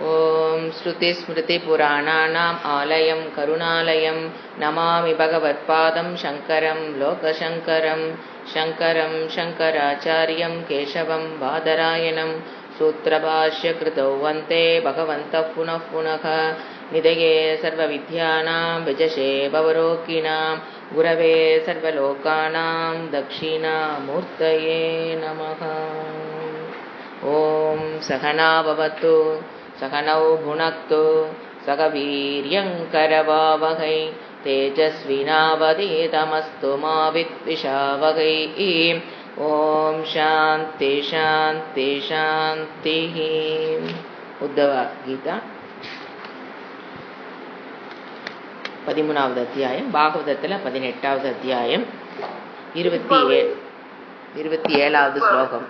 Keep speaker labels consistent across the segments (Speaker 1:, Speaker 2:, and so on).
Speaker 1: ॐ श्रुतिस्मृतिपुराणानाम् आलयं करुणालयं नमामि भगवत्पादं शङ्करं लोकशङ्करं शङ्करं शङ्कराचार्यं केशवं बादरायणं सूत्रभाष्यकृतौ वन्दे भगवन्तः पुनः पुनः निधये सर्वविद्यानां विजशे भवरोगिणां गुरवे सर्वलोकानां दक्षिणामूर्तये नमः। ॐ सहना भवतु सहनौ भुनक्तु सह वीर्यङ्करवावहै तेजस्विनावधीतमस्तु मा विद्विषावहै। ॐ शान्ति शान्ति शान्तिः। उद्धव गीता 13வது அத்தியாயம், பாகவதத்தில் 18வது அத்தியாயம் 27வது ஸ்லோகம்.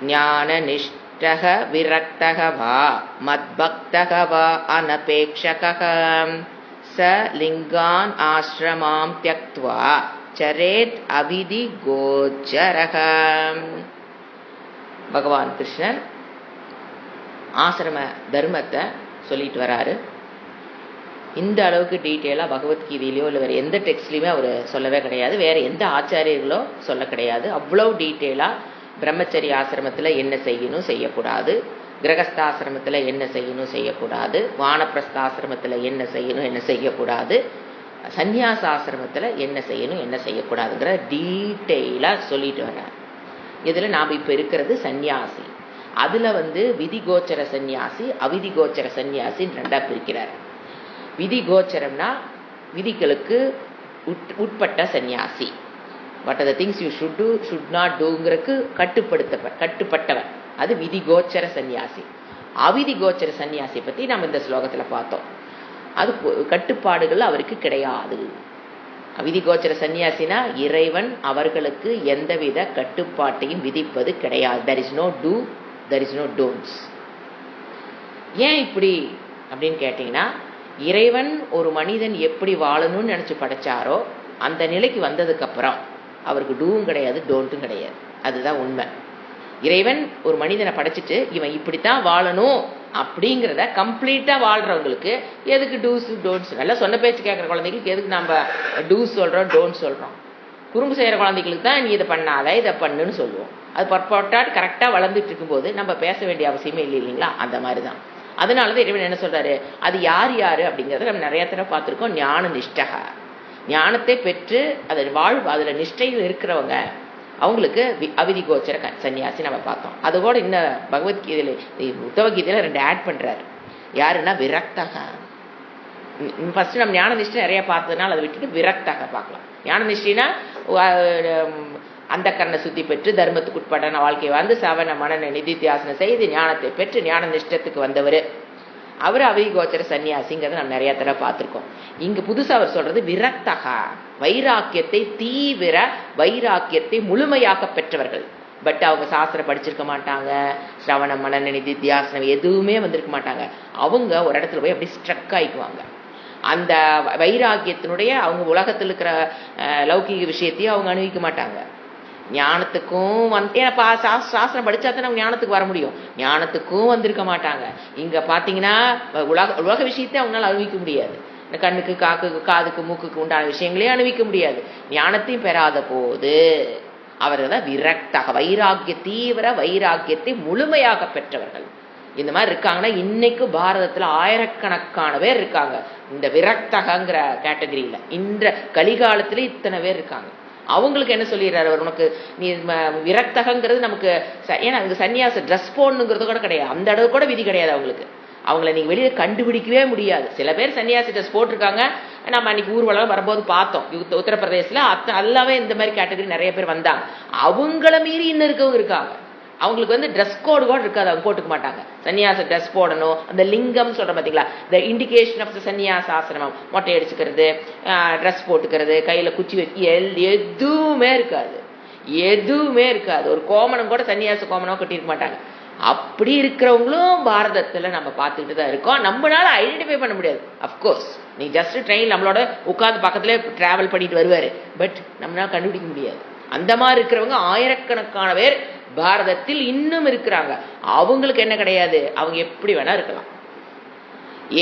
Speaker 1: ஞானநிஷ்டः விரக்தः வா மத்பக்தः வா அனபேக்ஷகः ச லிங்கான் ஆஸ்ரமாம் த்யக்த்வா சரேத் அவிதி கோச்சரः. பகவான் கிருஷ்ணர் ஆசிரம தர்மத்தை சொல்லிட்டு வராரு. இந்த அளவுக்கு டீட்டெயிலாக பகவத்கீதையிலையோ இல்லை வேறு எந்த டெக்ஸ்ட்லையுமே அவர் சொல்லவே கிடையாது, வேறு எந்த ஆச்சாரியர்களோ சொல்ல கிடையாது. அவ்வளோ டீட்டெயிலாக பிரம்மச்சரிய ஆசிரமத்தில் என்ன செய்யணும் செய்யக்கூடாது, கிரகஸ்தாசிரமத்தில் என்ன செய்யணும் செய்யக்கூடாது, வானப்பிரஸ்தாசிரமத்தில் என்ன செய்யணும் என்ன செய்யக்கூடாது, சந்நியாசாசிரமத்தில் என்ன செய்யணும் என்ன செய்யக்கூடாதுங்கிற டீட்டெயிலாக சொல்லிட்டு வர்றார். இதில் நாம் இப்போ இருக்கிறது சந்நியாசி. அதில் விதிகோச்சர சந்நியாசி அவிதிகோச்சர சந்நியாசின்னு ரெண்டாக பிரிக்கிறார். விதிகோச்சரம்னா விதிகளுக்கு உட்பட்ட சந்நியாசி. What are the things you should do should not டூங்கிறதுக்கு கட்டுப்பட்டவன், அது விதிகோச்சர சந்நியாசி. அவிதிகோச்சர சந்நியாசி பற்றி நம்ம இந்த ஸ்லோகத்தில் பார்த்தோம். அது கட்டுப்பாடுகள் அவருக்கு கிடையாது. அவிதிகோச்சர சந்நியாசினா இறைவன் அவர்களுக்கு எந்தவித கட்டுப்பாட்டையும் விதிப்பது கிடையாது. there is no do, there is no don'ts. ஏன் இப்படி அப்படின்னு கேட்டிங்கன்னா, இறைவன் ஒரு மனிதன் எப்படி வாழணும்னு நினச்சி படைச்சாரோ அந்த நிலைக்கு வந்ததுக்கப்புறம் அவருக்கு டூவும் கிடையாது டோன்ட்டும் கிடையாது. அதுதான் உண்மை. இறைவன் ஒரு மனிதனை படைச்சிட்டு இவன் இப்படித்தான் வாழணும் அப்படிங்கிறத கம்ப்ளீட்டாக வாழ்கிறவங்களுக்கு எதுக்கு டூஸ் டோன்ட்ஸ்? நல்லா சொன்ன பேச்சு கேட்குற குழந்தைங்களுக்கு எதுக்கு நம்ம டூஸ் சொல்கிறோம் டோன்ட்ஸ் சொல்கிறோம்? குறும்பு செய்கிற குழந்தைகளுக்கு தான் நீ இதை பண்ணாத இதை பண்ணுன்னு சொல்லுவோம். அது பர்ஃபெக்டாக கரெக்டாக வளர்ந்துட்டு இருக்கும்போது நம்ம பேச வேண்டிய அவசியமே இல்லை, இல்லைங்களா? அந்த மாதிரி தான். அதனால தான் இறைவன் என்ன சொல்றாரு, அது யார் யாரு அப்படிங்கிறத நம்ம நிறைய தடவை பார்த்துருக்கோம். ஞான நிஷ்டக, ஞானத்தை பெற்று அதில் நிஷ்டையில் இருக்கிறவங்க அவங்களுக்கு அவிதிகோச்சர சன்னியாசி நம்ம பார்த்தோம். அது கூட இன்னும் பகவத்கீதையில உத்தவ கீதையில 2 ஆட் பண்றாரு. யாருன்னா விரக்தக. ஃபர்ஸ்ட் நம்ம ஞான நிஷ்டை நிறைய பார்த்ததுனால அதை விட்டுட்டு விரக்தக பார்க்கலாம். ஞான நிஷ்டைனா அந்த கரண சுத்தி பெற்று தர்மத்துக்கு உட்பட்ட வாழ்க்கையை சவன மனன நிதித்தியாசனம் செய்து ஞானத்தை பெற்று ஞான நிஷ்டத்துக்கு வந்தவர் அவர் அவிதிகோச்சர சன்னியாசிங்கிறத நம்ம நிறைய தடவை பார்த்துருக்கோம். இங்க புதுசா அவர் சொல்றது விரக்தகா, வைராக்கியத்தை தீவிர வைராக்கியத்தை முழுமையாக பெற்றவர்கள். பட் அவங்க சாஸ்திரம் படிச்சிருக்க மாட்டாங்க, சிரவண மனன நிதித்தியாசனம் எதுவுமே வந்திருக்க மாட்டாங்க. அவங்க ஒரு இடத்துல போய் அப்படி ஸ்ட்ரக் ஆயிக்குவாங்க. அந்த வைராக்கியத்தினுடைய அவங்க உலகத்தில் இருக்கிற லௌகிக விஷயத்தையும் அவங்க அனுபவிக்க மாட்டாங்க. ஞானத்துக்கும் ஏன்னா சாஸ்திரம் படிச்சா தான் நம்ம ஞானத்துக்கு வர முடியும். ஞானத்துக்கும் வந்திருக்க மாட்டாங்க. இங்க பாத்தீங்கன்னா உலக விஷயத்தை அவங்களால அனுபவிக்க முடியாது. கண்ணுக்கு காதுக்கு மூக்குக்கு உண்டான விஷயங்களையும் அனுபவிக்க முடியாது. ஞானத்தையும் பெறாத போது அவர்கள் தான் விரக்தக, வைராக்கிய தீவிர வைராக்கியத்தை முழுமையாக பெற்றவர்கள். இந்த மாதிரி இருக்காங்கன்னா இன்னைக்கு பாரதத்துல ஆயிரக்கணக்கான பேர் இருக்காங்க இந்த விரக்தகங்கிற கேட்டகரியில. இந்த கலிகாலத்துல இத்தனை பேர் இருக்காங்க. அவங்களுக்கு என்ன சொல்லிடுறாரு அவர், உனக்கு நீ விரக்தகங்கிறது நமக்கு ஏன்னா அதுக்கு சன்னியாச ட்ரெஸ் போடணுங்கிறது கூட கிடையாது, அந்த அளவு கூட விதி கிடையாது அவங்களுக்கு. அவங்கள நீங்க வெளியே கண்டுபிடிக்கவே முடியாது. சில பேர் சன்னியாசி ட்ரெஸ் போட்டிருக்காங்க, நம்ம அன்னைக்கு ஊர்வலம் வரும்போது பார்த்தோம். உத்தரப்பிரதேசல எல்லாமே இந்த மாதிரி கேட்டகரி நிறைய பேர் வந்தாங்க. அவங்கள மீறி இன்னும் இருக்கவங்க இருக்காங்க. அவங்களுக்கு ட்ரெஸ் கோடு கூட இருக்காது, அவங்க போட்டுக்க மாட்டாங்க. சன்னியாச ட்ரெஸ் போடணும், அந்த லிங்கம் சொல்ற பார்த்தீங்களா, த இண்டிகேஷன் ஆஃப் த சன்னியாச ஆசிரமம், மொட்டை அடிச்சுக்கிறது, ட்ரெஸ் போட்டுக்கிறது, கையில குச்சி வச்சு எதுவுமே இருக்காது, எதுவுமே இருக்காது. ஒரு கோமணம் கூட சன்னியாச கோமணம் கட்டியிருக்க மாட்டாங்க. அப்படி இருக்கிறவங்களும் பாரதத்துல நம்ம பார்த்துக்கிட்டு தான் இருக்கோம். நம்மளால ஐடென்டிஃபை பண்ண முடியாது. அப்கோர்ஸ் நீ ஜஸ்ட் ட்ரெயின் நம்மளோட உட்காந்து பக்கத்துல டிராவல் பண்ணிட்டு வருவாரு, பட் நம்மளால கண்டுபிடிக்க முடியாது. அந்த மாதிரி இருக்கிறவங்க ஆயிரக்கணக்கான பேர் பாரதத்தில் இன்னும் இருக்கிறாங்க. அவங்களுக்கு என்ன கிடையாது, அவங்க எப்படி வேணா இருக்கலாம்,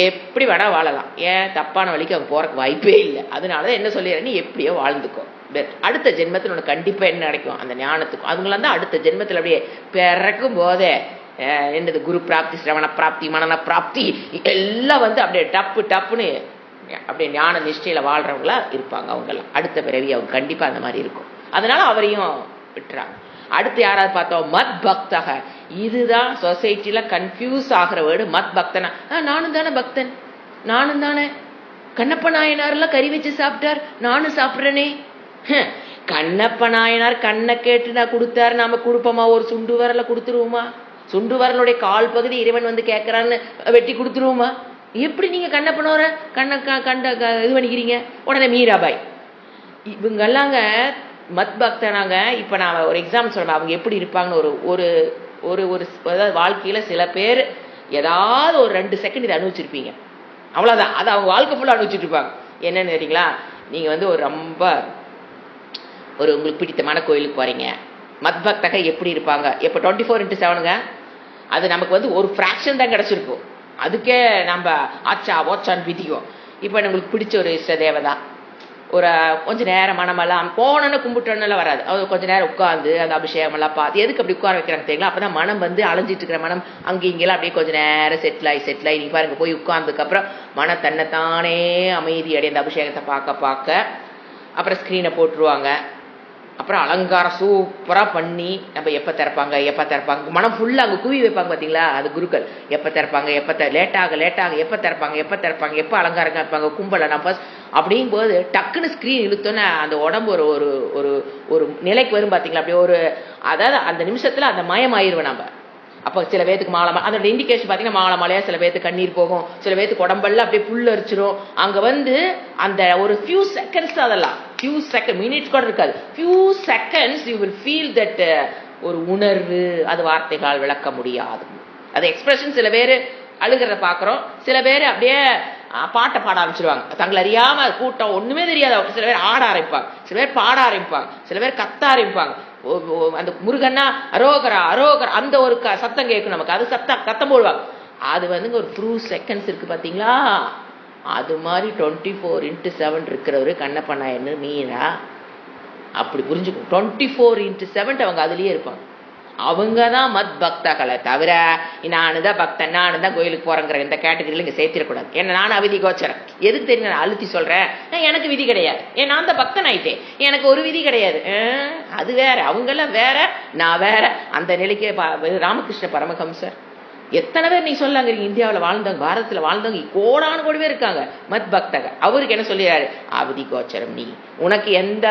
Speaker 1: எப்படி வேணா வாழலாம். ஏன் தப்பான வழிக்கு அவங்க போறக்கு வாய்ப்பே இல்லை. அதனாலதான் என்ன சொல்லிடுறேன், நீ எப்படியோ வாழ்ந்துக்கோ, அடுத்த ஜென்மத்தில் உனக்கு கண்டிப்பா என்ன கிடைக்கும், அந்த ஞானத்துக்கும். அதுங்களாம் தான் அடுத்த ஜென்மத்தில் அப்படியே பிறக்கும் போதே என்னது குரு பிராப்தி, சிரவண பிராப்தி, மனன பிராப்தி எல்லாம் வந்து அப்படியே டப்புன்னு அப்படியே ஞான நிஷ்டையில வாழ்றவங்களா இருப்பாங்க. அவங்கெல்லாம் அடுத்த பிறவி அவங்க கண்டிப்பா அந்த மாதிரி இருக்கும். அதனால அவரையும் விட்டுறாங்க. அடுத்து யாராவது பார்த்தோம், மத் பக்தக. இதுதான் சொசைட்டில கன்ஃபியூஸ் ஆகிற வேர்டு, மத் பக்தனா. நானும் தானே பக்தன், நானும் தானே கண்ணப்ப நாயனார்லாம் கறி வச்சு சாப்பிட்டார், நானும் சாப்பிட்றேனே. கண்ணப்ப நாயனார் கண்ணை கேட்டு நான் கொடுத்தாரு, நாம கொடுப்போமா? ஒரு சுண்டு வரல கொடுத்துருவோமா? சுண்டு வரலுடைய கால் பகுதி இறைவன் வந்து கேட்கறான்னு வெட்டி கொடுத்துருவோமா? எப்படி நீங்க கண்ணப்பனோர கண்ட இது பண்ணிக்கிறீங்க? உடனே மீராபாய் இவங்கெல்லாங்க மத் பக்தனாங்க. இப்ப நான் ஒரு எக்ஸாம்பிள் சொல்றேன், அவங்க எப்படி இருப்பாங்கன்னு. ஒரு ஒரு ஒரு அதாவது வாழ்க்கையில சில பேர் ஏதாவது ஒரு 2 செகண்ட் இதை அனுபவிச்சிருப்பீங்க, அவ்வளவுதான். அது அவங்க வாழ்க்கை ஃபுல்லா அனுபவிச்சுட்டு இருப்பாங்க. என்னன்னு தெரியுங்களா, நீங்க வந்து ஒரு ரொம்ப உங்களுக்கு பிடித்தமான கோயிலுக்கு போறீங்க. மத் பக்தக எப்படி இருப்பாங்க, எப்ப 24x7ங்க. அது நமக்கு வந்து ஒரு ஃபிராக்ஷன் தான் கிடைச்சிருக்கும், அதுக்கே நம்ம ஆச்சா ஓச்சான்னு விதிக்கும். இப்ப உங்களுக்கு பிடிச்ச ஒரு இஷ்ட தேவதா, ஒரு கொஞ்ச நேரம் மனமெல்லாம் போனோன்னு கும்பிட்டோன்னு வராது, அவர் கொஞ்ச நேரம் உட்காந்து அந்த அபிஷேகம் எல்லாம் பார்த்து. எதுக்கு அப்படி உட்கார வைக்கிறாங்க தெரியுங்களா? அப்பதான் மனம் வந்து அலைஞ்சிட்டு இருக்கிற மனம் அங்கே இங்கெல்லாம் அப்படியே கொஞ்ச நேரம் செட்டில் ஆகி நீ பாருங்க, போய் உட்கார்ந்ததுக்கு அப்புறம் மன தன்னைத்தானே அமைதி அடைய அந்த அபிஷேகத்தை பார்க்க அப்புறம் ஸ்கிரீனை போட்டுருவாங்க. அப்புறம் அலங்காரம் சூப்பரா பண்ணி நம்ம எப்ப திறப்பாங்க மனம் ஃபுல்லா அங்க குவி வைப்பாங்க பாத்தீங்களா, அது குருக்கள். எப்ப திறப்பாங்க, லேட்டாக எப்ப திறப்பாங்க, எப்ப அலங்காரம் இருப்பாங்க, கும்பல நான் ஃபர்ஸ்ட் அப்படிங்கும் போது டக்குன்னு ஸ்கிரீன் இழுத்தோன்னே அந்த உடம்பு ஒரு ஒரு ஒரு நிலைக்கு வரும் பாத்தீங்களா. அப்படியே ஒரு அதாவது அந்த நிமிஷத்துல அந்த மயம் ஆயிருவேன் நம்ம. அப்ப சில பேத்துக்கு மாலை, அதோட இண்டிகேஷன் பாத்தீங்கன்னா மாலையா, சில பேத்துக்கு கண்ணீர் போகும், சில பேத்துக்கு உடம்பெல்லாம் அப்படியே புல் அரிச்சிரும். அங்க வந்து அந்த ஒரு ஃபியூ செகண்ட்ஸ், அதெல்லாம் ஃபியூ செகண்ட், மினிட்ஸ் கூட இருக்காது, few seconds you will feel that ஒரு உணர்வு. அது வார்த்தைகளால் விளக்க முடியாது. அது எக்ஸ்பிரஷன். சில பேர் அழுகிறத பாக்குறோம், சில பேர் அப்படியே பாட்டை பாட ஆரம்பிச்சிருவாங்க, தங்களை அறியாம. கூட்டம் ஒண்ணுமே தெரியாது, சில பேர் ஆட ஆரம்பிப்பாங்க, சில பேர் பாட ஆரம்பிப்பாங்க, சில பேர் கத்த ஆரம்பிப்பாங்க. அந்த முருகன்னா அரோகரா அந்த ஒரு சத்தம் கேட்கும் நமக்கு, அது கத்தம் போடுவாங்க. அது வந்து ஒரு ஃபியூ செகண்ட்ஸ் இருக்கு பாத்தீங்களா. அது மாதிரி 24x7 இருக்கிறவரு கண்ணப்ப நாயன்னு மீரா அப்படி புரிஞ்சுக்கும். 24x7 அவங்க அதுலயே இருப்பாங்க. அவங்கதான் மத் பக்தர்களை தவிர நானுதான் பக்தன், நானுதான் கோயிலுக்கு போறேங்கிற இந்த கேட்டகரியில இங்க சேர்த்திடக்கூடாது. ஏன்னா நானும் அவிதி கோச்சரன். எதுக்கு தெரியும் நான் அழுத்தி சொல்றேன், எனக்கு விதி கிடையாது. ஏன் நான் தான் பக்தன் ஆயிட்டேன், எனக்கு ஒரு விதி கிடையாது. அது வேற, அவங்க எல்லாம் வேற, நான் வேற. அந்த நிலைக்கே ராமகிருஷ்ண பரமஹம்சர் எத்தனை பேர் நீ சொல்லாங்க இந்தியாவில் வாழ்ந்தவங்க, பாரதத்தில் வாழ்ந்தவங்க கோடானு கோடி பேர் இருக்காங்க மத் பக்தக. அவருக்கு என்ன சொல்லிடுறாரு, அவதி கோச்சரம், நீ உனக்கு எந்த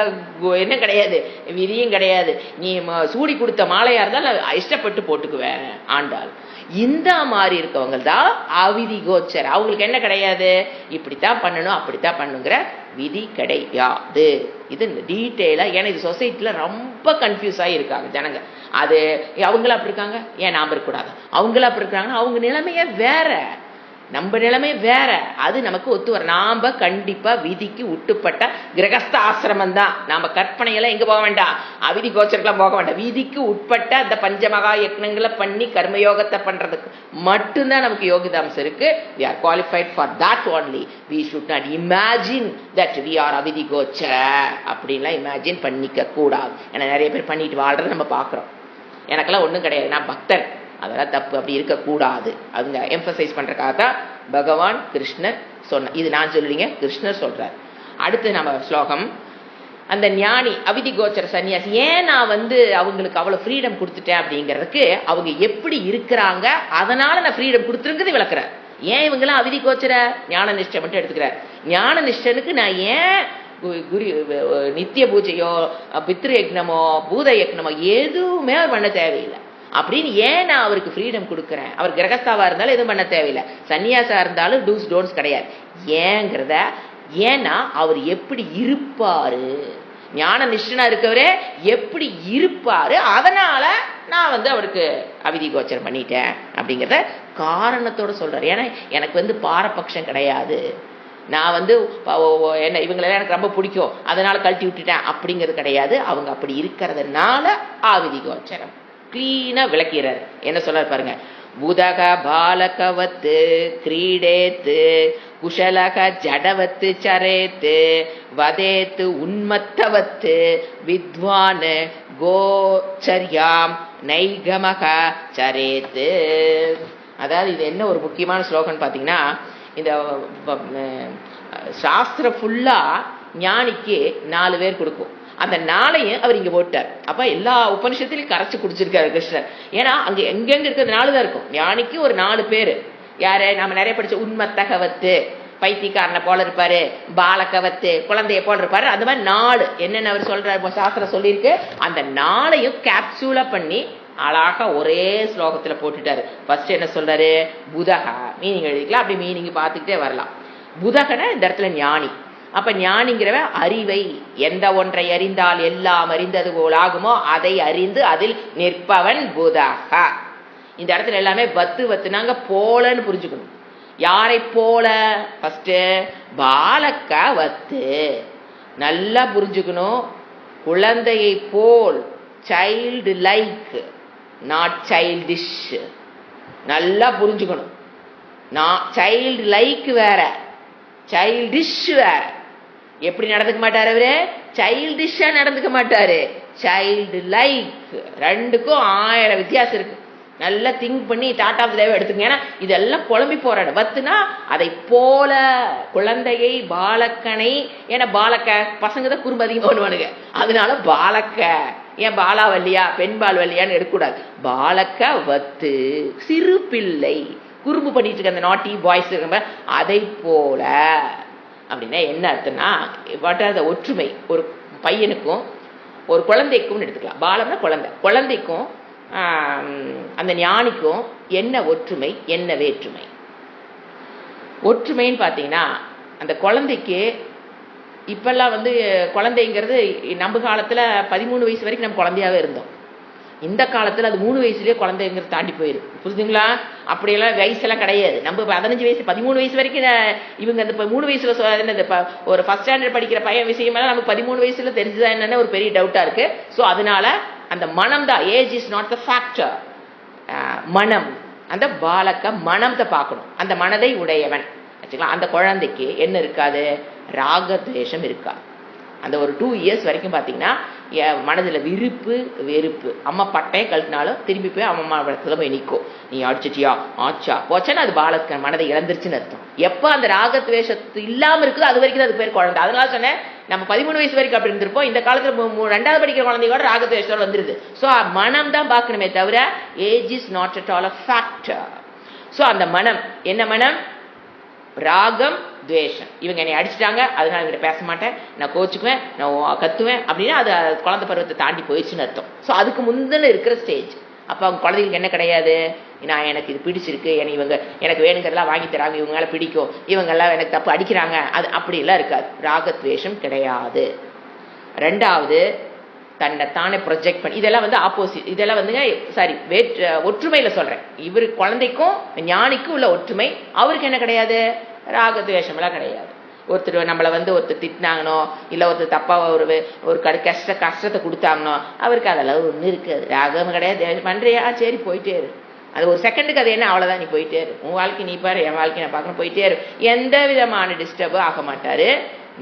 Speaker 1: என்ன கிடையாது, விதியும் கிடையாது. நீ சூடி கொடுத்த மாலையா இருந்தாலும் இஷ்டப்பட்டு போட்டுக்குவேன் ஆண்டாள். இந்த மாதிரி இருக்கவங்க தான் அவிதி கோச்சர். அவங்களுக்கு என்ன கிடையாது, இப்படித்தான் பண்ணணும் அப்படித்தான் பண்ணுங்கிற விதி கிடையாது. இது டீட்டெயிலா, ஏன்னா இது சொசைட்டில ரொம்ப கன்ஃபியூஸ் ஆகி இருக்காங்க ஜனங்க. அது அவங்களும் அப்படி இருக்காங்க, ஏன் நாம இருக்கக்கூடாது, அவங்களும் அப்படி இருக்காங்கன்னா அவங்க நிலைமைய வேற, நம்ம நிலைமை வேற. அது நமக்கு ஒத்து வர. நாம கண்டிப்பா விதிக்கு உட்டுப்பட்ட கிரகஸ்த ஆசிரமம் தான். நாம கற்பனையெல்லாம் எங்க போக வேண்டாம், அவிதி கோச்சருக்கெல்லாம் போக வேண்டாம். விதிக்கு உட்பட்ட அந்த பஞ்சமகா யக்னங்களை பண்ணி கர்மயோகத்தை பண்றதுக்கு மட்டும்தான் நமக்கு யோகிதாம்சம் இருக்கு. we are qualified for that only. we should not imagine that we are அவிதி கோச்சர அப்படின்லாம் இமேஜின் பண்ணிக்க கூடாது. ஏன்னா நிறைய பேர் பண்ணிட்டு வாழ்றத நம்ம பாக்குறோம். எனக்கெல்லாம் ஒண்ணும் கிடையாது, நான் பக்தர், அதெல்லாம் தப்பு, அப்படி இருக்கக்கூடாது. அதுங்க எம்பசைஸ் பண்றதுக்காக தான் பகவான் கிருஷ்ணர் சொன்ன. இது நான் சொல்றீங்க, கிருஷ்ணர் சொல்றார். அடுத்து நம்ம ஸ்லோகம், அந்த ஞானி அவிதி கோச்சர சன்னியாசி, ஏன் நான் வந்து அவங்களுக்கு அவ்வளவு ஃப்ரீடம் கொடுத்துட்டேன் அப்படிங்கிறதுக்கு அவங்க எப்படி இருக்கிறாங்க, அதனால நான் ஃப்ரீடம் கொடுத்துருங்கிறது விளக்குறார். ஏன் இவங்கெல்லாம் அவிதி கோச்சர ஞான நிஷ்டை மட்டும் எடுத்துக்கிறார். ஞான நிஷ்டனுக்கு நான் ஏன் குரு நித்திய பூஜையோ பித்ரு யக்னமோ பூத யக்னமோ எதுவுமே பண்ண தேவையில்லை அப்படின்னு ஏன் நான் அவருக்கு ஃப்ரீடம் கொடுக்குறேன். அவர் கிரகஸ்தாவா இருந்தாலும் எதுவும் பண்ண தேவையில்லை, சன்னியாசா இருந்தாலும் டூஸ் டோன்ஸ் கிடையாது. ஏங்கிறத, ஏன்னா அவர் எப்படி இருப்பாரு, ஞான நிஷ்டனா இருக்கவரே எப்படி இருப்பாரு, அதனால நான் வந்து அவருக்கு அவிதி கோச்சரம் பண்ணிட்டேன் அப்படிங்கிறத காரணத்தோட சொல்றாரு. ஏன்னா எனக்கு வந்து பாரபட்சம் கிடையாது, நான் வந்து என்ன இவங்களெல்லாம் எனக்கு ரொம்ப பிடிக்கும் அதனால கழட்டி விட்டுட்டேன் அப்படிங்கிறது கிடையாது. அவங்க அப்படி இருக்கிறதுனால ஆவிதி கோச்சரம். கிளீனா விளக்கிறார். என்ன சொல்றாரு பாருங்க. புதக பாலகவத்து கிரீடேத்து குஷலக ஜடவத்து சரேத்து வதேத்து உன்மத்தவத்து வித்வான் கோச்சர்யாம் நைகமக சரேத்து. அதாவது இது என்ன ஒரு முக்கியமான ஸ்லோகன் பார்த்தீங்கன்னா, இந்த சாஸ்திரம் ஃபுல்லா ஞானிக்கு 4 பேர் கொடுக்கும். அந்த 4ஐயும் அவர் இங்க போட்டார். அப்ப எல்லா உபனிஷத்திலையும் கரைச்சு குடிச்சிருக்காரு கிருஷ்ணர். ஏன்னா அங்க எங்கெங்க இருக்கிறது 4 தான் இருக்கும். ஞானிக்கு ஒரு 4 பேரு. யாரு நாம நிறைய படிச்ச உன்மத்தகவத்து பைத்தியக்காரனை போல இருப்பாரு, பாலகவத்து குழந்தைய போல இருப்பாரு. அந்த மாதிரி 4 என்னென்ன அவர் சொல்றாரு சாஸ்திரம் சொல்லியிருக்கு. அந்த 4ஐயும் கேப்சூலா பண்ணி அழகா ஒரே ஸ்லோகத்துல போட்டுட்டாரு. ஃபர்ஸ்ட் என்ன சொல்றாரு, புதகா மீனிங் எழுதிக்கலாம், அப்படி மீனிங் பார்த்துக்கிட்டே வரலாம். புதகன இந்த இடத்துல ஞானி. அப்ப ஞானிங்கிறவ அறிவை, எந்த ஒன்றை அறிந்தால் எல்லாம் அறிந்தது போலாகுமோ அதை அறிந்து அதில் நிற்பவன் புதகா. இந்த இடத்துல எல்லாமே வத்து வத்துனாங்க போலன்னு புரிஞ்சுக்கணும். யாரை போல, ஃபர்ஸ்ட் பாலக்க வத்து நல்லா புரிஞ்சுக்கணும். குழந்தையை போல், சைல்டு லைக், நாட் சைல்டிஷ். நல்லா புரிஞ்சுக்கணும். சைல்டு லைக் வேற, சைல்டிஷ் வேற. எப்படி நடந்துக்க மாட்டாரு அவரு, சைல்டிஷா நடந்துக்க மாட்டாரு, சைல்டு லைக். ரெண்டுக்கும் 1000 வித்தியாசம் இருக்கு. நல்லா திங்க் பண்ணி டாட் ஆஃப் தேவை எடுத்துங்க. ஏன்னா இதெல்லாம் குழம்பி போறாடு. வத்துனா அதை போல, குழந்தையை பாலக்கனை. ஏன்னா பாலக்க பசங்க தான் குறும்பு அதிகமாக பண்ணுவானுங்க, அதனால பாலக்க. ஏன் பாலாவல்லியா பெண் பால்வல்லியான்னு எடுக்கக்கூடாது. பாலக்க வத்து சிறு பிள்ளை குறும்பு பண்ணிட்டு இருக்க அந்த நாட்டி பாய்ஸ் இருக்க அதை போல. அப்படின்னா என்ன அர்த்தம்னா, வாட் ஒற்றுமை ஒரு பையனுக்கும் ஒரு குழந்தைக்கும் எடுத்துக்கலாம். பாலம்னா குழந்தை, குழந்தைக்கும் அந்த ஞானிக்கும் என்ன ஒற்றுமை என்ன வேற்றுமை. ஒற்றுமைன்னு பார்த்தீங்கன்னா, அந்த குழந்தைக்கு இப்பெல்லாம் குழந்தைங்கிறது நம்ம காலத்துல 13 வயசு வரைக்கும் நம்ம குழந்தையாவே இருந்தோம். இந்த காலத்துல அது 3 வயசுலயே குழந்தைங்கிறது தாண்டி போயிருக்கு. புரிஞ்சுங்களா? அப்படியெல்லாம் வயசெல்லாம் கிடையாது. நம்ம 15 வயசு 13 வயசு வரைக்கும் இவங்க அந்த 3 வயசுல ஒரு ஃபர்ஸ்ட் ஸ்டாண்டர்ட் படிக்கிற பையன் விஷயமெல்லாம் நமக்கு 13 வயசுல தெரிஞ்சுதா என்னன்னு ஒரு பெரிய டவுட்டா இருக்கு. ஸோ அதனால அந்த மனம் தான், age is not the factor. மனம், அந்த பாலக்க மனத்தை பார்க்கணும். அந்த மனதை உடையவன் வச்சுக்கலாம். அந்த குழந்தைக்கு என்ன இருக்காது, ராகத்வேஷம் இருக்காது. அந்த ஒரு 2 இயர்ஸ் வரைக்கும் பார்த்தீங்கன்னா மனதில் விருப்பு வெறுப்பு. அம்மா பட்டையை கழட்டினாலும் திரும்பி போய் அம்மா இடத்துல போய் நிற்கும். நீ அடிச்சிட்டியா ஆச்சா போச்சான்னு அது பாலக்க மனதை இழந்துருச்சுன்னு அர்த்தம். எப்போ அந்த ராகத்வேஷத்து இல்லாமல் இருக்குதோ அது வரைக்கும் அது பேர் குழந்தை. அதனால சொன்னேன், நம்ம 13 வயசு வரைக்கும் அப்படி இருந்திருப்போம். இந்த காலத்தில் 2வது படிக்கிற குழந்தையோட ராகத்வேஷத்தோட வந்துருது. ஸோ மனம் தான் பார்க்கணுமே தவிர age is not at all a factor. So அந்த மனம் என்ன மனம், ராகம் துவேஷம். இவங்க என்னை அடிச்சிட்டாங்க அதனால இவங்க பேச மாட்டேன், நான் கோச்சுக்குவேன், நான் கத்துவேன் அப்படின்னா அது குழந்தை பருவத்தை தாண்டி போயிடுச்சுன்னு அர்த்தம். ஸோ அதுக்கு முந்தின இருக்கிற ஸ்டேஜ். அப்போ அவங்க குழந்தைங்களுக்கு என்ன கிடையாது, நான் எனக்கு இது பிடிச்சிருக்கு, இவங்க எனக்கு வேணுங்கிறதெல்லாம் வாங்கி தராங்க, இவங்களால பிடிக்கும், இவங்கெல்லாம் எனக்கு தப்பு அடிக்கிறாங்க, அது அப்படிலாம் இருக்காது. ராகத்வேஷம் கிடையாது. 2வது தன்னை தானே ப்ரொஜெக்ட் பண்ணி, இதெல்லாம் ஆப்போசிட். இதெல்லாம் ஒற்றுமையில சொல்றேன். இவரு குழந்தைக்கும் ஞானிக்கும் உள்ள ஒற்றுமை. அவருக்கு என்ன கிடையாது, ராகத்வேஷம் எல்லாம் கிடையாது. ஒருத்தர் நம்மளை ஒருத்தர் திட்டினாங்கனோ இல்லை ஒருத்தர் தப்பா ஒரு கஷ்டத்தை கொடுத்தாங்கனோ அவருக்கு அதெல்லாம் ஒன்றும் இருக்காது. ராகம் கிடையாது, தேவம் பண்றியா சரி போயிட்டே இரு. அது ஒரு செகண்டுக்கு அது என்ன அவ்வளோதான், நீ போயிட்டே இரு, உன் வாழ்க்கை நீ பாரு, என் வாழ்க்கை நான் பார்க்கணும், போயிட்டே இரு. எந்த விதமான டிஸ்டர்பும் ஆக மாட்டாரு.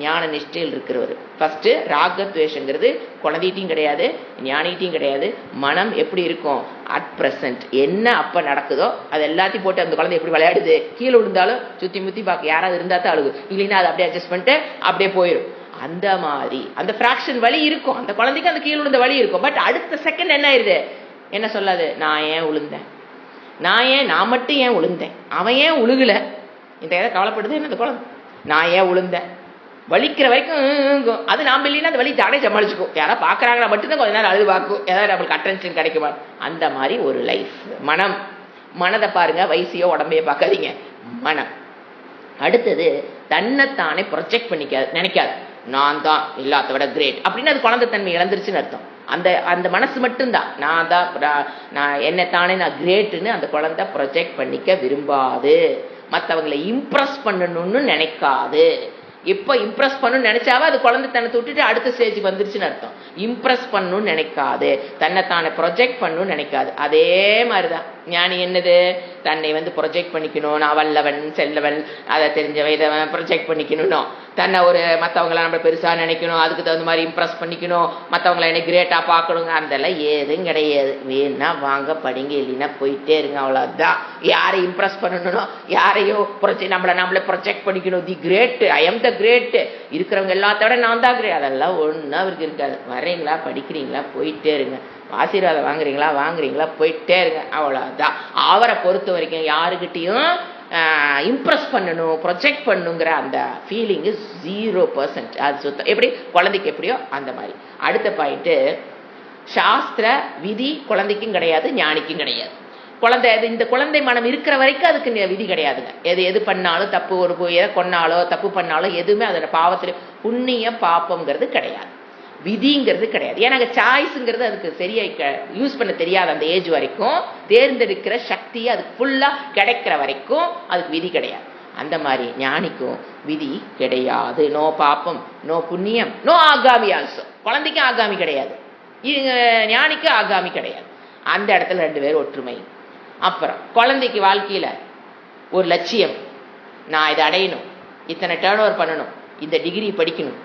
Speaker 1: ஞான நிஷ்டையில் இருக்கிறவர். ஃபர்ஸ்ட் ராகத்வேஷங்கிறது குழந்தைகிட்டையும் கிடையாது, ஞானிகிட்டையும் கிடையாது. மனம் எப்படி இருக்கும், அட் பிரசன்ட் என்ன அப்ப நடக்குதோ அது எல்லாத்தையும் போட்டு அந்த குழந்தை எப்படி விளையாடுது, கீழே விழுந்தாலும் சுத்தி முத்தி பார்க்க யாராவது இருந்தா தான் அழுகு, இல்லைன்னா அதை அப்படியே அட்ஜஸ்ட் பண்ணிட்டு அப்படியே போயிடும். அந்த மாதிரி அந்த ஃபிராக்ஷன் வலி இருக்கும் அந்த குழந்தைக்கு, அந்த கீழே விழுந்த வலி இருக்கும். பட் அடுத்த செகண்ட் என்ன ஆயிருது, என்ன சொல்லாது, நான் ஏன் விழுந்தேன், நான் மட்டும் ஏன் விழுந்தேன், அவன் ஏன் உழுகல, இந்த எதை கவலைப்படுது என்ன குழந்தை, நான் ஏன் விழுந்தேன். வலிக்கிற வரைக்கும் அது நாம இல்லைன்னா அந்த வலி தானே சமாளிச்சுக்கும். யாராவது பார்க்குறாங்களா மட்டும்தான் கொஞ்ச நேரம் அழுது பார்க்கும், ஏதாவது நம்மளுக்கு அட்டென்ஷன் கிடைக்குமா. அந்த மாதிரி ஒரு லைஃப். மனதை பாருங்க, வயசையோ உடம்பையோ பார்க்காதீங்க, மனம். அடுத்தது தன்னைத்தானே ப்ரொஜெக்ட் நினைக்காது, நான் தான் எல்லாத்த விட கிரேட் அப்படின்னு. அது குழந்தை தன்மை இழந்துருச்சுன்னு அர்த்தம். அந்த மனசு மட்டும்தான் நான் என்னைத்தானே நான் கிரேட்டுன்னு அந்த குழந்தை ப்ரொஜெக்ட் பண்ணிக்க விரும்பாது. மற்றவங்களை இம்ப்ரெஸ் பண்ணணும்னு நினைக்காது. எப்போ இம்ப்ரெஸ் பண்ணணும்னு நினைச்சாவோ அது குழந்தை தன்னை விட்டுட்டு அடுத்த ஸ்டேஜுக்கு வந்துருச்சுன்னு அர்த்தம். இம்ப்ரெஸ் பண்ணணும்னு நினைக்காது, தன்னை ப்ரொஜெக்ட் பண்ணணும்னு நினைக்காது. அதே மாதிரிதான் ஞானி என்னது, தன்னை ப்ரொஜெக்ட் பண்ணிக்கணும், நான் வல்லவன் செல்லவன் அதை தெரிஞ்சவன் இதை ப்ரொஜெக்ட் பண்ணிக்கணும், தன்னை ஒரு மற்றவங்கள நம்ம பெருசாக நினைக்கணும், அதுக்கு தகுந்த மாதிரி இம்ப்ரெஸ் பண்ணிக்கணும், மற்றவங்கள என்ன கிரேட்டாக பார்க்கணுங்க, அதெல்லாம் ஏதும் கிடையாது. வேணா வாங்க படிங்க, இல்லைன்னா போயிட்டே இருங்க, அவ்வளோதான். யாரை இம்ப்ரெஸ் பண்ணணும், யாரையோ நம்மளை ப்ரொஜெக்ட் பண்ணிக்கணும், the great, I am the great, இருக்கிறவங்க எல்லாத்தோட நான் தான் கிரேட், அதெல்லாம் ஒன்றும் அவருக்கு இருக்காது. வரீங்களா படிக்கிறீங்களா போயிட்டே இருங்க, ஆசீர்வாதம் வாங்குறீங்களா போயிட்டே இருங்க, அவ்வளோதான். அவரை பொறுத்த வரைக்கும் யாருக்கிட்டையும் இம்ப்ரெஸ் பண்ணணும் ப்ரொஜெக்ட் பண்ணுங்கிற அந்த ஃபீலிங்கு 0%. அது சுத்தம். எப்படி குழந்தைக்கு எப்படியோ அந்த மாதிரி. அடுத்த பாயிண்ட்டு, சாஸ்திர விதி குழந்தைக்கும் கிடையாது, ஞானிக்கும் கிடையாது. குழந்தை இந்த குழந்தை மனம் இருக்கிற வரைக்கும் அதுக்கு விதி கிடையாதுங்க. எது பண்ணாலும் தப்பு, ஒரு எதை கொன்னாலோ தப்பு பண்ணாலும் எதுவுமே அதோட பாவத்தில் புண்ணிய பாப்பம்ங்கிறது கிடையாது, விதிங்கிறது கிடையாது. ஏன்னா சாய்ஸுங்கிறது அதுக்கு சரியா யூஸ் பண்ண தெரியாது. அந்த ஏஜ் வரைக்கும் தேர்ந்தெடுக்கிற சக்தி அதுக்கு ஃபுல்லா கிடைக்கிற வரைக்கும் அதுக்கு விதி கிடையாது. அந்த மாதிரி ஞானிக்கும் விதி கிடையாது. நோ பாப்பம், நோ புண்ணியம், நோ ஆகாமி ஆல்சோ. குழந்தைக்கும் ஆகாமி கிடையாது, ஞானிக்கு ஆகாமி கிடையாது. அந்த இடத்துல 2 பேர் ஒற்றுமை. அப்புறம் குழந்தைக்கு வாழ்க்கையில ஒரு லட்சியம், நான் இதை அடையணும், இத்தனை டேர்ன் ஓவர் பண்ணணும், இந்த டிகிரி படிக்கணும்,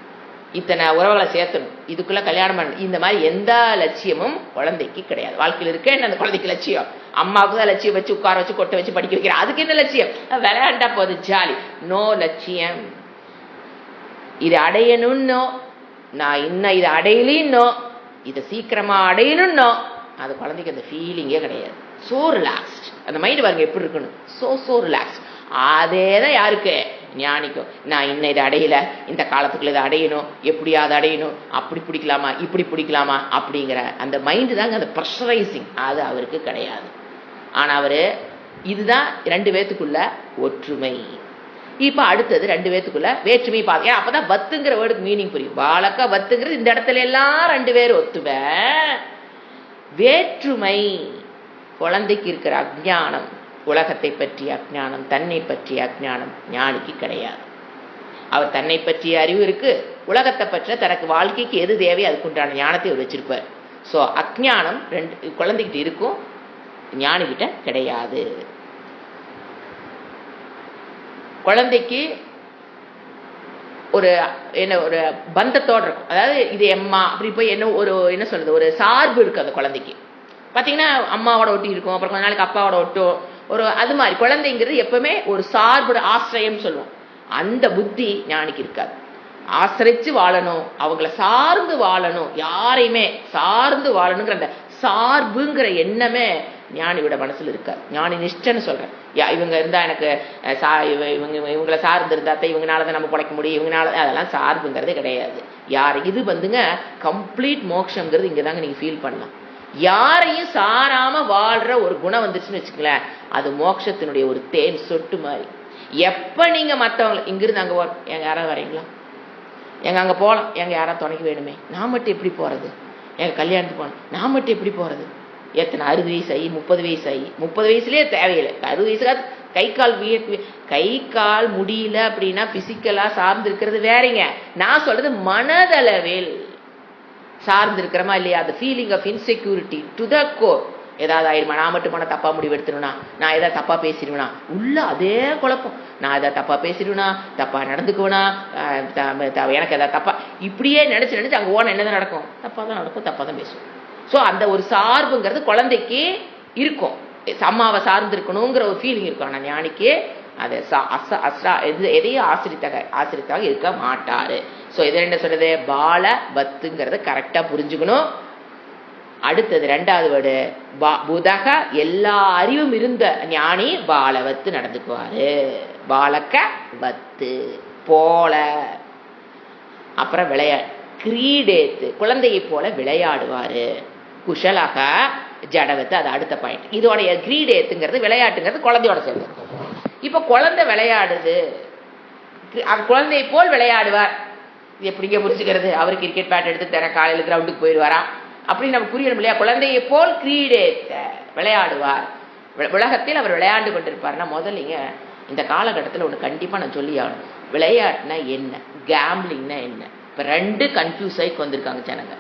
Speaker 1: இத்தனை உறவுகளை சேர்த்தணும், இதுக்குள்ள கல்யாணம் பண்ணணும், இந்த மாதிரி எந்த லட்சியமும் குழந்தைக்கு கிடையாது. வாழ்க்கையில் இருக்க என்ன அந்த குழந்தைக்கு லட்சியம்? அம்மாவுக்கு தான் லட்சியம் வச்சு உட்கார வச்சு கொட்டை வச்சு படிக்க வைக்கிற, அதுக்கு என்ன லட்சியம்? விளையாண்டா போது ஜாலி. நோ லட்சியம். இது அடையணும்னோ, நான் இன்னும் இதை அடையலின்னோ, இதை சீக்கிரமா அடையணும்னோ, அது குழந்தைக்கு அந்த ஃபீலிங்கே கிடையாது. So relaxed. அந்த மைண்ட் பாருங்க எப்படி இருக்கணும், சோ ரிலாக்ஸ்ட். அதேதான் யாருக்கு? ஞானிக்கும். நான் இன்னும் இதை அடையல, இந்த காலத்துக்குள்ள இதை அடையணும், எப்படியாவது அடையணும், அப்படி பிடிக்கலாமா இப்படி பிடிக்கலாமா அப்படிங்கிற அந்த மைண்டு தாங்க அந்த ப்ரெஷரைசிங், அது அவருக்கு கிடையாது. ஆனா அவரு இதுதான் 2 பேத்துக்குள்ள ஒற்றுமை. இப்ப அடுத்தது 2 பேத்துக்குள்ள வேற்றுமை பார்க்க. அப்பதான் வத்துங்கிற வேர்டுக்கு மீனிங் புரியும். பாலக்கா வத்துங்கிறது இந்த இடத்துல எல்லாம் 2 பேர் ஒத்துவ. வேற்றுமை குழந்தைக்கு இருக்கிற அஜ்ஞானம், உலகத்தை பற்றிய அஜ்ஞானம், தன்னை பற்றிய அஜ்ஞானம் ஞானிக்கு கிடையாது. அவர் தன்னை பற்றிய அறிவு இருக்கு, உலகத்தை பற்ற தனக்கு வாழ்க்கைக்கு எது தேவை அதுக்குண்டான ஞானத்தை அவர் வச்சிருப்பார். ஸோ அஜ்ஞானம் குழந்தைகிட்ட இருக்கும், ஞானிகிட்ட கிடையாது. குழந்தைக்கு ஒரு ஒரு பந்தத்தோடு இருக்கும். அதாவது இது எம்மா அப்படி போய் என்ன சொல்றது, ஒரு சார்பு இருக்கு அந்த குழந்தைக்கு. பார்த்தீங்கன்னா அம்மாவோட ஒட்டி இருக்கும், அப்புறம் கொஞ்ச நாளைக்கு அப்பாவோட ஒட்டும், அது மாதிரி குழந்தைங்கிறது எப்பவுமே ஒரு சார்பு, ஆசிரியம் சொல்லுவோம். அந்த புத்தி ஞானிக்கு இருக்காது. ஆசிரிச்சு வாழணும், அவங்கள சார்ந்து வாழணும், யாரையுமே சார்ந்து வாழணுங்கிற அந்த சார்புங்கிற எண்ணமே ஞானியோட மனசுல இருக்காது. ஞானி நிஷ்டன்னு சொல்றேன். இவங்க இருந்தா எனக்கு இவங்களை சார்ந்து இருந்தா இவங்கனாலதான் நம்ம பிழைக்க முடியும், இவங்கனால, அதெல்லாம் சார்புங்கிறது கிடையாது. இது கம்ப்ளீட் மோட்சம்ங்கிறது இங்கதாங்க நீங்க ஃபீல் பண்ணலாம். யாரையும் சாராம வாழ்ற ஒரு குணம் வந்துச்சுன்னு வச்சுக்கங்களேன், அது மோட்சத்தினுடைய ஒரு தேன் சொட்டு மாதிரி. எப்ப நீங்க மற்றவங்க இங்கிருந்து அங்க எங்க யாராவது வரீங்களா, எங்க அங்க போகலாம், எங்க யாராவது துணைக்கு வேணுமே, நான் மட்டும் எப்படி போறது, எங்க கல்யாணத்துக்கு போகணும், நான் மட்டும் எப்படி போறது, எத்தனை 60 வயசு ஆகி 30 வயசு ஆகி 30 வயசுலயே தேவையில்லை, 60 வயசுக்காக கை கால் முடியல அப்படின்னா பிசிக்கலா சார்ந்து இருக்கிறது வேறங்க. நான் சொல்றது மனதளவில் சார்ந்து இருக்கிறமா இல்லையா, அந்த feeling of insecurity to the core. ஏதாவது ஆயிருமா, நான் மட்டும் போனா தப்பா முடிவு எடுத்துருவா, நான் ஏதாவது தப்பா பேசிடுவேனா, உள்ள அதே குழப்பம், நான் ஏதாவது தப்பா பேசிடுவேனா, தப்பா நடந்துக்குவேனா, எனக்கு ஏதாவது தப்பா, இப்படியே நினைச்சு அங்க ஓன என்னதான் நடக்கும், தப்பா தான் நடக்கும், தப்பா தான் பேசுவோம். ஸோ அந்த ஒரு சார்புங்கிறது குழந்தைக்கு இருக்கும், அம்மாவை சார்ந்து இருக்கணுங்கிற ஒரு ஃபீலிங் இருக்கும். ஆனால் ஞானிக்கு அதை எதையும் ஆசிரித்தாக இருக்க மாட்டாரு. ஸோ இதை என்ன சொல்றது, பால பத்துங்கிறத கரெக்டா புரிஞ்சுக்கணும். அடுத்தது 2வது வேர்டு புதக, எல்லா அறிவும் இருந்த ஞானி பாலவத்து நடந்துக்குவாரு, பாலக்க வத்து போல. அப்புறம் கிரீடேத்து, குழந்தையை போல விளையாடுவாரு. குஷலக ஜடவத்து, அது அடுத்த பாயிண்ட். இதோடைய கிரீடேத்துங்கிறது விளையாட்டுங்கிறது குழந்தையோட சேர்ந்து. இப்ப குழந்தை விளையாடுது, குழந்தையை போல் விளையாடுவார். எப்படிங்க புரிஞ்சுக்கிறது, அவர் கிரிக்கெட் பேட் எடுத்து தர காலையில் கிரவுண்டுக்கு போயிடுவாரா அப்படின்னு நம்ம புரியணும் இல்லையா. குழந்தையை போல் கிரீடேத்த விளையாடுவார், உலகத்தில் அவர் விளையாண்டு கொண்டிருப்பார்னா முதல்ல இந்த காலகட்டத்தில் ஒன்று கண்டிப்பாக நான் சொல்லி ஆகணும். விளையாட்டுனா என்ன, கேம்பிளிங்னா என்ன? இப்போ 2 கன்ஃபியூஸ் ஆகி வந்திருக்காங்க ஜனங்க.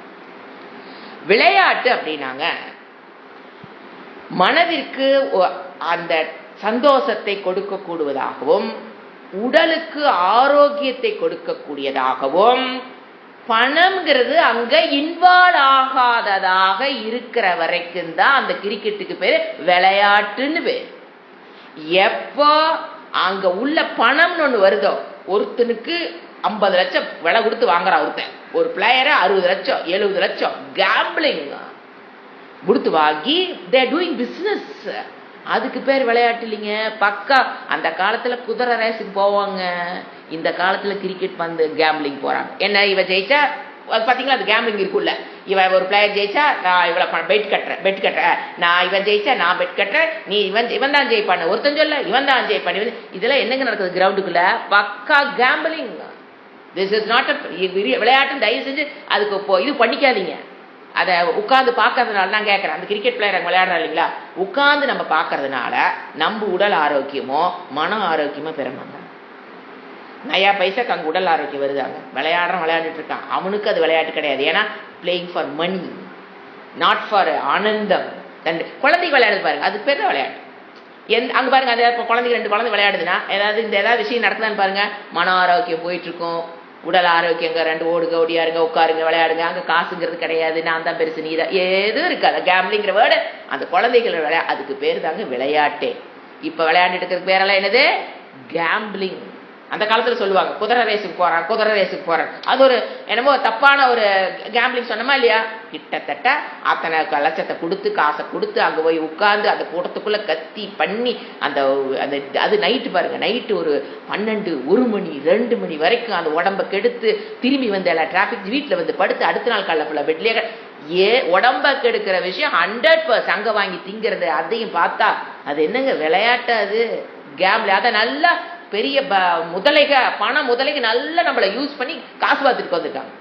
Speaker 1: விளையாட்டு அப்படின்னாங்க மனதிற்கு அந்த சந்தோஷத்தை கொடுக்கக்கூடியதாகவும் உடலுக்கு ஆரோக்கியத்தை கொடுக்கக்கூடியதாகவும் பணம்ங்கிறது அங்க இன்வால்வ் ஆகாததாக இருக்கிற வரைக்கும் தான் அந்த கிரிக்கெட்டுக்கு பேர் விளையாட்டுன்னு பேர். எப்போ அங்க உள்ள பணம்னு ஒண்ணு வருதோ, ஒருத்தனுக்கு 50 லட்சம் விலை கொடுத்து வாங்குறான் ஒருத்தன், ஒரு பிளேயரை 60 லட்சம் 70 லட்சம் கேம்பிளிங் கொடுத்து வாங்கி தே டூயிங் பிசினஸ். அதுக்கு பேர் விளையாட்டு இல்லைங்க. பக்கா அந்த காலத்துல குதிரை ரேஸுக்கு போவாங்க, இந்த காலத்துல கிரிக்கெட் வந்து கேம்பிளிங் போறாங்க. என்ன இவன் ஜெயிச்சா பாத்தீங்களா, அது கேம்பிளிங் இருக்குல்ல. இவன் ஒரு பிளேயர் ஜெயிச்சா நான் இவ்வளவு பெட் கட்டுறேன், நான் இவன் ஜெயிச்சா நான் பெட் கட்டுறேன், நீ இவன் தான் ஜெயிப்பானு ஒருத்தன் சொல்ல, இவன் தான் ஜெயிப்பான். இதெல்லாம் என்னங்க நடக்குது கிரவுண்டுக்குள்ள? பக்கா கேம்பிளிங். திஸ் இஸ் நாட் விளையாட்டு. தயவு செஞ்சு அதுக்கு இது பண்ணிக்காதீங்க. அதை உட்காந்து பார்க்கறதுனால நான் கேட்கறேன், அந்த கிரிக்கெட் பிளேயர் அங்கே விளையாடுறா இல்லைங்களா, உட்காந்து நம்ம பார்க்கறதுனால நம்ம உடல் ஆரோக்கியமோ மன ஆரோக்கியமோ பெற மாட்டாங்க. நயா பைசாக்கு அங்கே உடல் ஆரோக்கியம் வருதாங்க. விளையாடிட்டு இருக்கான், அவனுக்கு அது விளையாட்டு கிடையாது. ஏன்னா playing for money, not for ஆனந்தம். குழந்தைக்கு விளையாடுது பாருங்க, அது பேர் தான் விளையாட்டு. அங்கே பாருங்க, அது இப்போ குழந்தைக்கு 2 குழந்தை விளையாடுதுன்னா ஏதாவது விஷயம் நடக்குதான்னு பாருங்க, மன ஆரோக்கியம் போயிட்டு இருக்கும், உடல் ஆரோக்கியங்க, 2 ஓடுங்க ஓடியாருங்க உட்காருங்க விளையாடுங்க. அங்கே காசுங்கிறது கிடையாது, நான் தான் பெருசு நீ தான் எதுவும் இருக்காது. கேம்பிளிங்கிற வேர்டு அந்த குழந்தைகள் அதுக்கு பேர் தாங்க விளையாட்டே. இப்போ விளையாண்டுட்டு இருக்கிறதுக்கு பேரெல்லாம் என்னது? கேம்பிளிங். அந்த காலத்தில் சொல்லுவாங்க குதிரை ரேஸுக்கு போறான். அது ஒரு என்னமோ தப்பான ஒரு கேம்பிளிங் சொன்னமா இல்லையா? கிட்டத்தட்ட அத்தனை லட்சத்தை கொடுத்து காசை கொடுத்து அங்கே போய் உட்கார்ந்து அந்த கூட்டத்துக்குள்ள கத்தி பண்ணி அந்த அது நைட்டு பாருங்க, நைட்டு ஒரு 12 1 மணி 2 மணி வரைக்கும் அந்த உடம்ப கெடுத்து திரும்பி வந்து எல்லா டிராபிக் வீட்டில் வந்து படுத்து அடுத்த நாள் காலைல ஃபுல்லாக பெட்லேயே உடம்ப கெடுக்கிற விஷயம் 100% அங்கே வாங்கி திங்கிறது. அதையும் பார்த்தா அது என்னங்க விளையாட்டு? அது கேம்பிள். அதை நல்லா பெரிய பண முதலைக்கு நல்லா நம்மளை யூஸ் பண்ணி காசு பார்த்துட்டு வந்துருக்காங்க.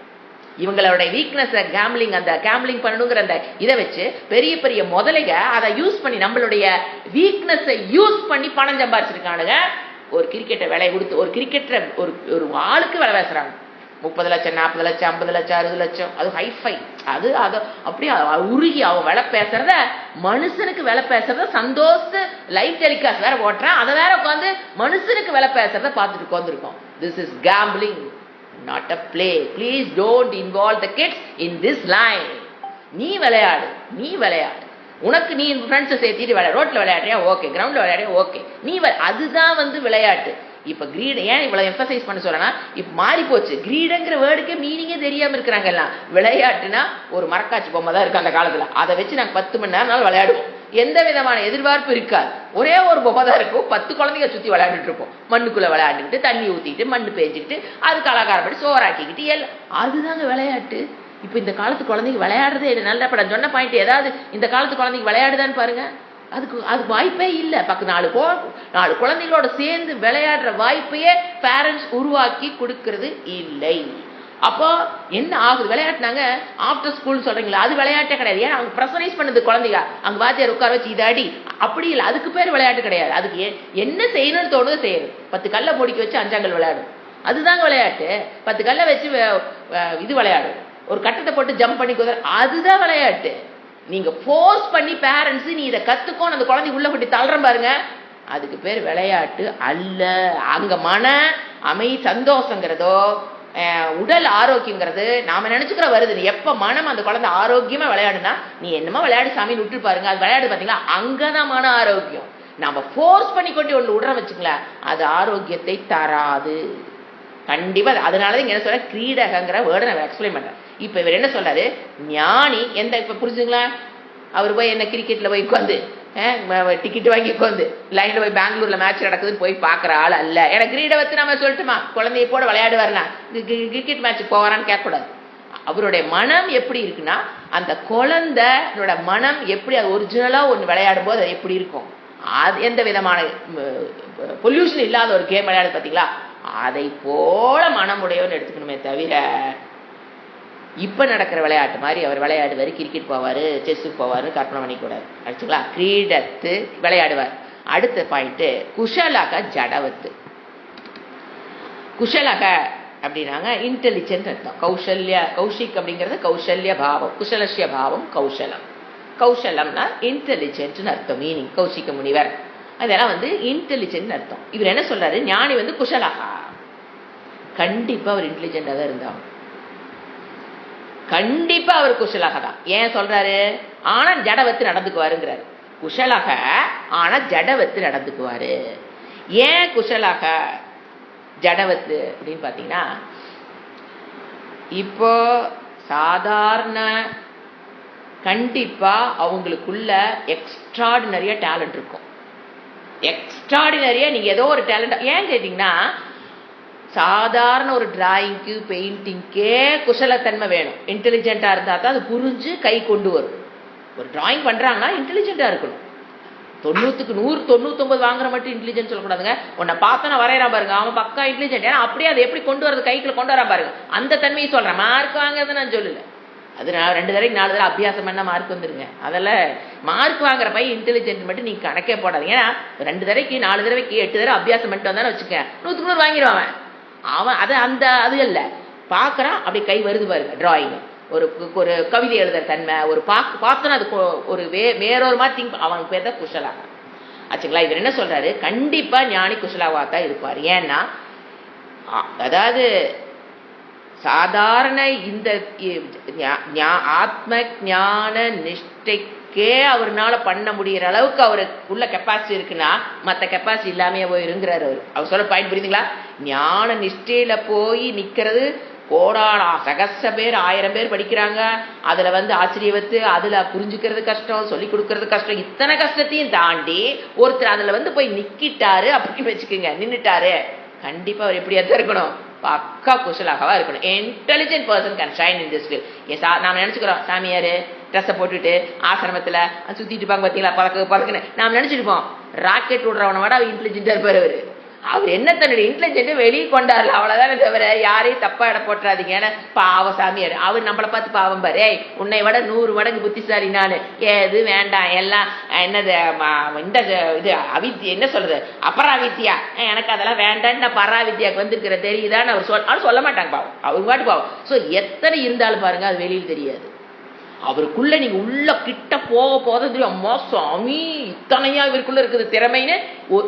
Speaker 1: இவங்களோட வீக்னஸ் கேம்பிளிங், அந்த கேம்பிளிங் பண்ணணுங்கிற அந்த இதை வச்சு பெரிய பெரிய முதலைக அதை யூஸ் பண்ணி நம்மளுடைய வீக்னஸை யூஸ் பண்ணி பணம் சம்பாதிச்சிருக்கானுங்க. ஒரு கிரிக்கெட்டை விலை கொடுத்து ஒரு கிரிக்கெட்டை ஒரு ஆளுக்கு விலை பேசுறாங்க. 30 லட்சம் 40 லட்சம் 50 லட்சம் 60 லட்சம். அது ஹைஃபை. அது அப்படியே உருகி அவன் விலை பேசுறத, மனுஷனுக்கு விலை பேசுறத சந்தோஷ லைவ் டெலிகாஸ்ட் வேற ஓட்டுறான், அதை வேற உட்காந்து மனுஷனுக்கு விலை பேசுறத பார்த்துட்டு உட்காந்துருக்கோம். This is gambling, not a play. Please don't involve the kids in this line. நீ விளையாடு. உனக்கு நீ ஃப்ரெண்ட்ஸை சேர்த்திட்டு விளையாடு. ரோட்ல விளையாடுறியா ஓகே, கிரவுண்ட்ல விளையாடுறியா ஓகே, அதுதான் வந்து விளையாட்டு. இப்ப கிரீட் ஏன் இவ்வளவு எம்பசைஸ் பண்ண சொல்றேன்னா, இப்ப மாறி போச்சு. கிரீடுங்கிற வேர்டுக்கே மீனிங்கே தெரியாம இருக்கிறாங்க எல்லாம். விளையாட்டுனா ஒரு மரக்காட்சி பொம்மை தான் இருக்கு அந்த காலத்துல, அதை வச்சு நாங்க 10 மணி நேரம் விளையாடுவோம். எந்த விதமான எதிர்பார்ப்பு இருக்காது. ஒரே ஒரு பொம்மை தான் இருக்கும், 10 குழந்தைங்க சுத்தி விளையாண்டுட்டு இருப்போம். மண்ணுக்குள்ள விளையாண்டுக்கிட்டு தண்ணி ஊத்திட்டு மண்ணு பேஞ்சுக்கிட்டு அது கலாகாரப்படி சோறாக்கிக்கிட்டு எல்லாம், அதுதாங்க விளையாட்டு. இப்ப இந்த காலத்து குழந்தைங்க விளையாடுறதே இல்லை. நல்ல படம் சொன்ன பாயிண்ட் ஏதாவது இந்த காலத்து குழந்தைங்க விளையாடுதான்னு பாருங்க. அதுக்கு வாய்ப்பே இல்லை. 4 குழந்தைகளோட சேர்ந்து விளையாடுற வாய்ப்பையே பேரண்ட்ஸ் உருவாக்கி கொடுக்கறது இல்லை. அப்போ என்ன ஆகுது? விளையாட்டுனாங்க ஆஃப்டர் ஸ்கூல் சொல்றீங்களா, அது விளையாட்டே கிடையாது. ஏன் அவங்க ப்ரெஷரைஸ் பண்ணுது குழந்தைங்க, அங்க வாத்தியார் உட்கார வச்சு இதாடி, அப்படி இல்லை. அதுக்கு பேர் விளையாட்டு கிடையாது. அதுக்கு என்ன செய்யணும்னு தோணுது செய்யணும். 10 கல்லை பொடிக்க வச்சு 5 விளையாடும், அதுதாங்க விளையாட்டு. 10 கல்லை வச்சு இது விளையாடும், ஒரு கட்டத்தை போட்டு ஜம்ப் பண்ணி குதிரை, அதுதான் விளையாட்டு. நீங்க ஃபோர்ஸ் பண்ணி பேரண்ட்ஸ் நீ இதை கத்துக்கோன்னு அந்த குழந்தை உள்ள போட்டு தள்ளுறேன் பாருங்க, அதுக்கு பேர் விளையாட்டு அல்ல. அங்க மன சந்தோஷங்கிறதோ உடல் ஆரோக்கியங்கிறது நாம நினைச்சுக்கிற வருது. எப்ப மனம் அந்த குழந்தை ஆரோக்கியமா விளையாடுனா, நீ என்னமோ விளையாடு சாமின்னு விட்டு பாருங்க, அது விளையாடு பாத்தீங்களா, அங்கதான் மன ஆரோக்கியம். நாம ஃபோர்ஸ் பண்ணி கொண்டு ஒன்று விடுற வச்சுங்களேன், அது ஆரோக்கியத்தை தராது கண்டிப்பா. அதனாலதான் இங்க என்ன சொல்ற, கிரீடகங்கிற வேர்டை நான் எக்ஸ்பிளைன் பண்றேன். இப்ப இவர் என்ன சொல்றாரு, ஞானி எந்த, இப்ப புரிஞ்சுங்களா, அவர் போய் என்ன கிரிக்கெட்ல போய் உட்காந்து டிக்கெட் வாங்கி உட்காந்து லைன்ல போய் பெங்களூர்ல மேட்ச் நடக்குதுன்னு போய் பாக்குற ஆள் அல்ல. எனக்கு கிரீடை வச்சு நம்ம சொல்லட்டுமா, குழந்தைய போட விளையாடுவாருனா கிரிக்கெட் மேட்சுக்கு போவாரான்னு கேட்கக்கூடாது. அவருடைய மனம் எப்படி இருக்குன்னா, அந்த குழந்தையோட மனம் எப்படி அது ஒரிஜினலா ஒன்று விளையாடும் போது அது எப்படி இருக்கும், அது எந்த விதமான பொல்யூஷன் இல்லாத ஒரு கேம் விளையாடு பார்த்தீங்களா, அதை போல மனமுடையவன் எடுத்துக்கணுமே தவிர இப்ப நடக்கிற விளையாட்டு மாதிரி அவர் விளையாடுவாரு, கிரிக்கெட் போவாரு, செஸ்ஸுக்கு போவாரு, கற்பனை பண்ணிக்கூடாது. ஆச்சுங்களா, கிரீடத்து விளையாடுவார். அடுத்த பாயிண்ட் குஷலக ஜடவத்து. குஷலக அப்படின்னாங்க இன்டெலிஜென்ட் அர்த்தம். கௌஷிக் அப்படிங்கிறது கௌசல்ய பாவம், குஷலசிய பாவம் கௌசலம். கௌசலம்னா இன்டெலிஜென்ட்னு அர்த்தம். மீனிங் கௌசிக முனிவர் அதெல்லாம் இன்டெலிஜென்ட் அர்த்தம். இவர் என்ன சொல்றாரு, ஞானி குஷலகா, கண்டிப்பா அவர் இன்டெலிஜென்டா தான் இருந்தாங்க, கண்டிப்பா அவர் குஷலக தான். ஏன் சொல்றாரு, ஆனா ஜடவத்து நடந்துக்குவாருங்கிறாரு. குஷலக ஆனா ஜடவத்து நடந்துக்குவாரு. ஏன் குஷலக ஜடவத்து அப்படின்னு பாத்தீங்கன்னா, இப்போ சாதாரண கண்டிப்பா அவங்களுக்குள்ள எக்ஸ்ட்ராடினரியா டேலண்ட் இருக்கும். எக்ஸ்ட்ராடினரியா நீங்க ஏதோ ஒரு டேலண்ட் ஏன் கேட்டீங்கன்னா, சாதாரண ஒரு டிராயிங்க்கு பெயிண்டிங்கே குஷலத்தன்மை வேணும். இன்டெலிஜென்ட்டா இருந்தா தான் அது புரிஞ்சு கை கொண்டு வரும். ஒரு டிராயிங் பண்றாங்கன்னா இன்டெலிஜென்ட்டா இருக்கணும். 90க்கு 100 99 வாங்குற மட்டும் இன்டெலிஜென்ட் சொல்லக்கூடாதுங்க. உன்னை பார்த்தா வரையறான் பாருங்க, அவன் பக்கா இன்டெலிஜென்ட். ஏன்னா அப்படியே அதை எப்படி கொண்டு வரது, கைக்குள்ள கொண்டு வரா பாருங்க, அந்த தன்மையை சொல்றேன். மார்க் வாங்குறது நான் சொல்லல, அது நான் 2 தடவைக்கு 4 தடவை அபியாசம் பண்ணா மார்க் வந்துருங்க. அதெல்லாம் மார்க் வாங்குற பையன் இன்டெலிஜென்ட் மட்டும் நீங்க கணக்கே போடாது. ஏன்னா 2 தடவைக்கு 4 தடவைக்கு 8 தடவை அபியாசம் பண்ணிட்டு வந்தானே வச்சுக்க, 100க்கு 100 வாங்கிடுவான் அவன். அது அந்த அது இல்லை, பார்க்கறான் அப்படி கை வருது பாருங்க. டிராயிங் ஒரு கவிதை எழுதுற தன்மை, ஒரு பார்த்தோன்னா அது ஒரு வேறொரு மாதிரி திங்க், அவனுக்கு பேர் தான் குஷலாக ஆச்சுங்களா. இவர் என்ன சொல்றாரு, கண்டிப்பா ஞானி குஷலாவா தான் இருப்பார். ஏன்னா அதாவது சாதாரண இந்த ஆத்ம ஞான நிஷ்டைக்கே அவர்னால பண்ண முடிகிற அளவுக்கு அவருக்குள்ள கெப்பாசிட்டி இருக்குன்னா மற்ற கெப்பாசிட்டி இல்லாமையே போயிருங்கிறார் அவர் சொல்ல பாயிண்ட். புரியுதுங்களா? ஞான நிஷ்டையில போய் நிக்கிறது கோடானா சகச பேர் 1000 பேர் படிக்கிறாங்க. அதுல ஆச்சரியவத்து, அதுல புரிஞ்சுக்கிறது கஷ்டம், சொல்லி கொடுக்கறது கஷ்டம். இத்தனை கஷ்டத்தையும் தாண்டி ஒருத்தர் அதுல போய் நிக்கிட்டாரு அப்படின்னு வச்சுக்கோங்க, நின்னுட்டாரு, கண்டிப்பா அவர் எப்படியா தான் இருக்கணும், பக்கா குஷலாகவா இருக்கணும். Intelligent person can shine in this field. நாம நினைச்சுக்கிறோம் சாமியாரு ட்ரெஸ்ஸை போட்டுட்டு ஆசிரமத்துல சுத்திட்டு இருப்பாங்க பார்த்தீங்களா, பறக்குன்னு நாம நினைச்சிருப்போம். ராக்கெட் விடுறவனை விட அவர் இன்டெலிஜென்டா இருப்பாரு. அவர் என்ன தன்னுடைய இன்டெலிஜென்ட் வெளியே கொண்டாடல, அவ்வளவுதானே தவிர யாரையும் தப்பா இட போட்டுறாதீங்க. ஏன்னா பாவ சாமியார் அவர் நம்மளை பார்த்து பாவம் பாரு, உன்னை விட 100 மடங்கு புத்திசாலி நானு, ஏது வேண்டாம் எல்லாம் என்னது இந்த இது அவித்யா என்ன சொல்றது அபராவித்யா, எனக்கு அதெல்லாம் வேண்டான்னு நான் பராவித்யாவுக்கு வந்திருக்கிற தெரியுதான்னு அவர் சொல்ல மாட்டாங்க பாவம், அவர் பாட்டு பாவம். ஸோ எத்தனை இருந்தாலும் பாருங்க அது வெளியில் தெரியாது. அவருக்குள்ள நீங்க உள்ள கிட்ட போக போத தெரியும், சாமி இத்தனையா இவருக்குள்ள இருக்குது திறமைன்னு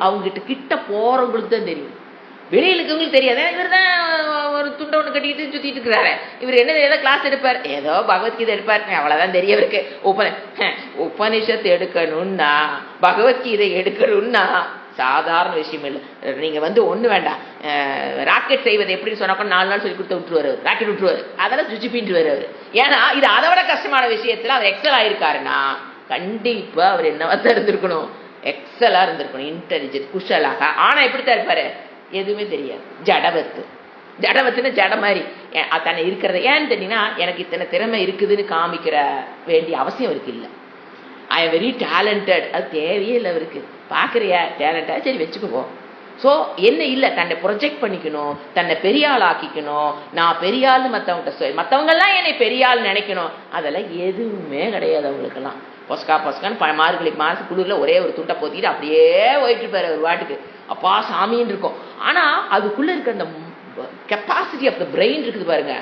Speaker 1: அவங்க கிட்ட போறவங்களுக்கு தான் தெரியும், வெளியில இருக்கவங்களுக்கு தெரியாது. இவர் தான் ஒரு துண்டை ஒன்று கட்டிக்கிட்டு சுத்திட்டு இருக்கிறாரு, இவர் என்ன ஏதோ கிளாஸ் எடுப்பார், ஏதோ பகவத்கீதை எடுப்பார், அவ்வளவுதான் தெரிய இருக்கு. உபனிஷத்து எடுக்கணும்னா பகவத்கீதை எடுக்கணும்னா சாதாரண விஷயம் இல்லை. நீங்க ஒண்ணு வேண்டாம், ராக்கெட் செய்வது எப்படின்னு சொன்னா 4 நாள் சொல்லி கொடுத்து விட்டுருவாரு, ராக்கெட் விட்டுருவாரு, அதெல்லாம் சுவிட்ச் பின்னுவாரு அவர். ஏன்னா இது அதை விட கஷ்டமான விஷயத்துல அவர் எக்ஸல் ஆயிருக்காருன்னா கண்டிப்பா அவர் என்னவா தான் இருந்திருக்கணும், எக்ஸலா இருந்திருக்கணும், இன்டெலிஜென்ட் குஷலாக. ஆனா எப்படித்தான் இருப்பாரு, எதுவுமே தெரியாது. ஜடவத்துன்னு ஜட மாதிரி தன்னை இருக்கிறத. ஏன்னு தெரியுங்கன்னா, எனக்கு இத்தனை திறமை இருக்குதுன்னு காமிக்கிற வேண்டிய அவசியம் அவருக்கு இல்லை. ஐ எம் வெரி டேலண்டட், அது தேவையே இல்லை அவருக்கு. பார்க்குறியா டேலண்டா, சரி வச்சுக்குவோம். ஸோ என்ன இல்லை, தன்னை ப்ரொஜெக்ட் பண்ணிக்கணும், தன்னை பெரியாள் ஆக்கிக்கணும், நான் பெரியாள்னு மற்றவங்கெல்லாம் என்னை பெரியாள் நினைக்கணும், அதெல்லாம் எதுவுமே கிடையாது அவங்களுக்கெல்லாம். பொஸ்கான்னு மார்கழி மாசம் குளிர்ல ஒரே ஒரு துண்டை போத்திட்டு அப்படியே போயிட்டு இருப்பாரு ஒரு வாட்டுக்கு, அப்பா சாமின்னு இருக்கும். ஆனா அதுக்குள்ள இருக்க அந்த கெப்பாசிட்டி ஆஃப் த பிரெயின் இருக்குது பாருங்க,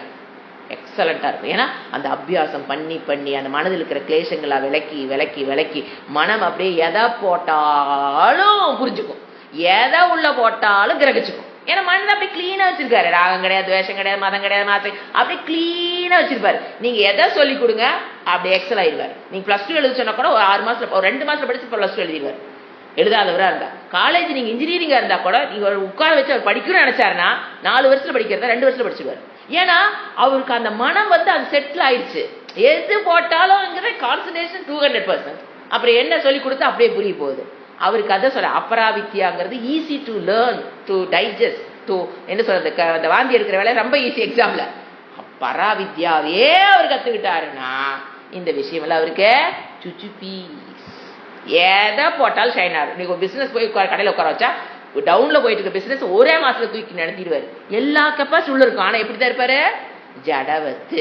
Speaker 1: எக்ஸலண்டா இருக்கும். ஏன்னா அந்த அபியாசம் பண்ணி அந்த மனதில் இருக்கிற கிளேசங்களா விளக்கி மனம் அப்படியே எதை போட்டாலும் புரிஞ்சுக்கும், எதை உள்ள போட்டாலும் கிரகிச்சுக்கும். ஏன்னா மனதை அப்படி கிளீனா வச்சிருக்காரு, ராகம் கிடையாது, துவேஷம் கிடையாது, மதம் கிடையாது, மாத்திரை அப்படியே கிளீனா வச்சிருப்பாரு. நீங்க எதை சொல்லி கொடுங்க அப்படி எக்ஸல் ஆயிடுவார். நீங்க +2 எழுத சொன்னா கூட ஒரு 6 மாசத்துல ஒரு 2 மாசத்துல படிச்சு +2 எழுதிடுவார். எழுதாதவரா இருந்தா, காலேஜ் நீங்க இன்ஜினியரிங்கா இருந்தா கூட நீங்க உட்கார வச்சு அவர் படிக்கணும்னு நினைச்சாருன்னா 4 வருஷத்துல படிக்கிறதா 2 வருஷத்துல படிச்சுடுவார். ஏன்னா அவருக்கு அந்த மனம் அது செட்டில் ஆயிடுச்சு. எது போட்டாலும் கான்சன்ட்ரேஷன் 200%. அப்புறம் என்ன சொல்லி கொடுத்தா அப்படியே புரிய போகுது அவருக்கு. அதை சொல்ல அபராவித்யாங்கிறது easy to learn, to digest, to என்ன சொல்றது, அந்த வாந்தி எடுக்கிற வேலை ரொம்ப ஈஸி எக்ஸாம்ல. பராவித்யாவே அவர் கத்துக்கிட்டாருன்னா இந்த விஷயம் எல்லாம் அவருக்கு சுச்சுப்பி. எதை போட்டாலும் ஷைன் ஆகும். நீங்க பிசினஸ் போய் கடையில் உட்கார வச்சா டவுன்ல போயிட்டு இருக்க பிசினஸ் ஒரே மாசத்துல தூக்கி நடத்திடுவாரு. எல்லா கெப்பாசிட்டி உள்ள இருக்கும். ஆனா எப்படிதான் இருப்பாரு, ஜடவத்து,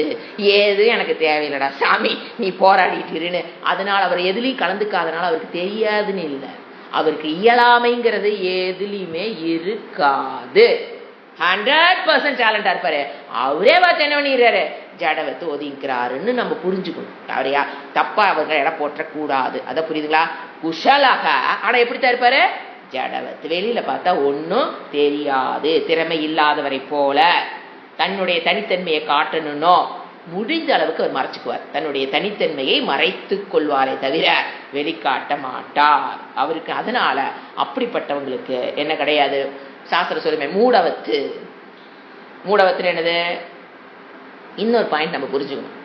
Speaker 1: ஏது எனக்கு தேவையில்லடா சாமி நீ போராடிட்டு இருன்னு. அதனால அவர் எதுலையும் கலந்துக்காதனால அவருக்கு தெரியாதுன்னு இல்லை. அவருக்கு இயலாமைங்கிறது எதுலையுமே இருக்காது. 100% டேலண்டா இருப்பாரு. அவரே பார்த்து என்ன பண்ணிடுறாரு, ஜடவத்து ஒதுங்கிறாருன்னு நம்ம புரிஞ்சுக்கணும். அவரையா தப்பா அவங்க இடம் போட்டக்கூடாது. அதை புரியுதுங்களா? குஷலாக ஆனா எப்படித்தான் இருப்பாரு, ஜடவத்து. வெளியில பார்த்தா ஒன்னும் தெரியாது, திறமை இல்லாதவரை போல தன்னுடைய தனித்தன்மையை காட்டணும்னோ முடிஞ்ச அளவுக்கு அவர் மறைச்சுக்குவார். தன்னுடைய தனித்தன்மையை மறைத்துக் கொள்வாரே தவிர வெளிக்காட்ட மாட்டார். அவருக்கு அதனால அப்படிப்பட்டவங்களுக்கு என்ன கிடையாது, சாஸ்திர சொல்லுமே மூடவத்து. மூடவத்துல என்னது, இன்னொரு பாயிண்ட் நம்ம புரிஞ்சுக்கணும்.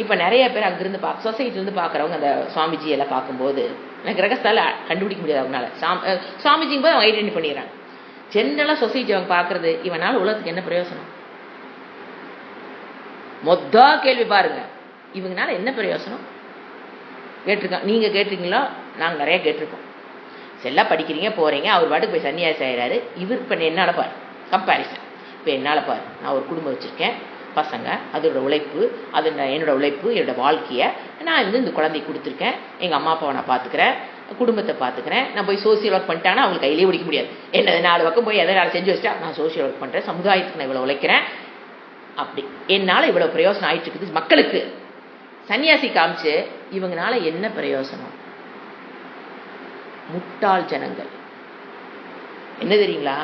Speaker 1: இப்ப நிறைய பேர் அங்கிருந்து சொசைட்டி இருந்து பாக்குறவங்க அந்த சுவாமிஜி எல்லாம் பார்க்கும்போது எனக்கு கிரகஸ்தால கண்டுபிடிக்க முடியாது. அவங்களால சுவாமிஜிங்க போது அவங்க ஐடென்டி பண்ணிடுறாங்க. ஜென்ரலா சொசைட்டி அவங்க பாக்குறது, இவனால உலகத்துக்கு என்ன பிரயோசனம்? மொத்த கேள்வி பாருங்க, இவங்கனால என்ன பிரயோசனம் கேட்டிருக்கோம். நீங்க கேட்டிருக்கீங்களா? நாங்க நிறைய கேட்டிருக்கோம். செல்லா படிக்கிறீங்க போறீங்க, அவர் பாட்டுக்கு போய் சன்னியாசி ஆயிடாரு. இவர் இப்ப என்னால பாரு கம்பாரிசன். இப்ப என்னால பாரு, நான் ஒரு குடும்பம் வச்சிருக்கேன், பசங்க, அதோட உழைப்பு, அது என்னோட உழைப்பு, என்னோட வாழ்க்கைய நான் இந்த குழந்தை கொடுத்துருக்கேன். எங்க அம்மா அப்பாவை நான் பாத்துக்கிறேன், குடும்பத்தை பாத்துக்கிறேன். நான் போய் சோசியல் ஒர்க் பண்ணிட்டாங்கன்னா அவங்களுக்கு கையிலேயே பிடிக்க முடியாது. என்ன 4 பக்கம் போய் எதை நாள் செஞ்சு வச்சுட்டா நான் சோசியல் ஒர்க் பண்றேன், சமுதாயத்துக்கு நான் இவ்வளவு உழைக்கிறேன், அப்படி என்னால இவ்வளவு பிரயோசனம் ஆயிட்டு இருக்குது மக்களுக்கு. சன்னியாசி காமிச்சு இவங்கனால என்ன பிரயோசனம்? முட்டாள் ஜனங்கள். என்ன தெரியுங்களா,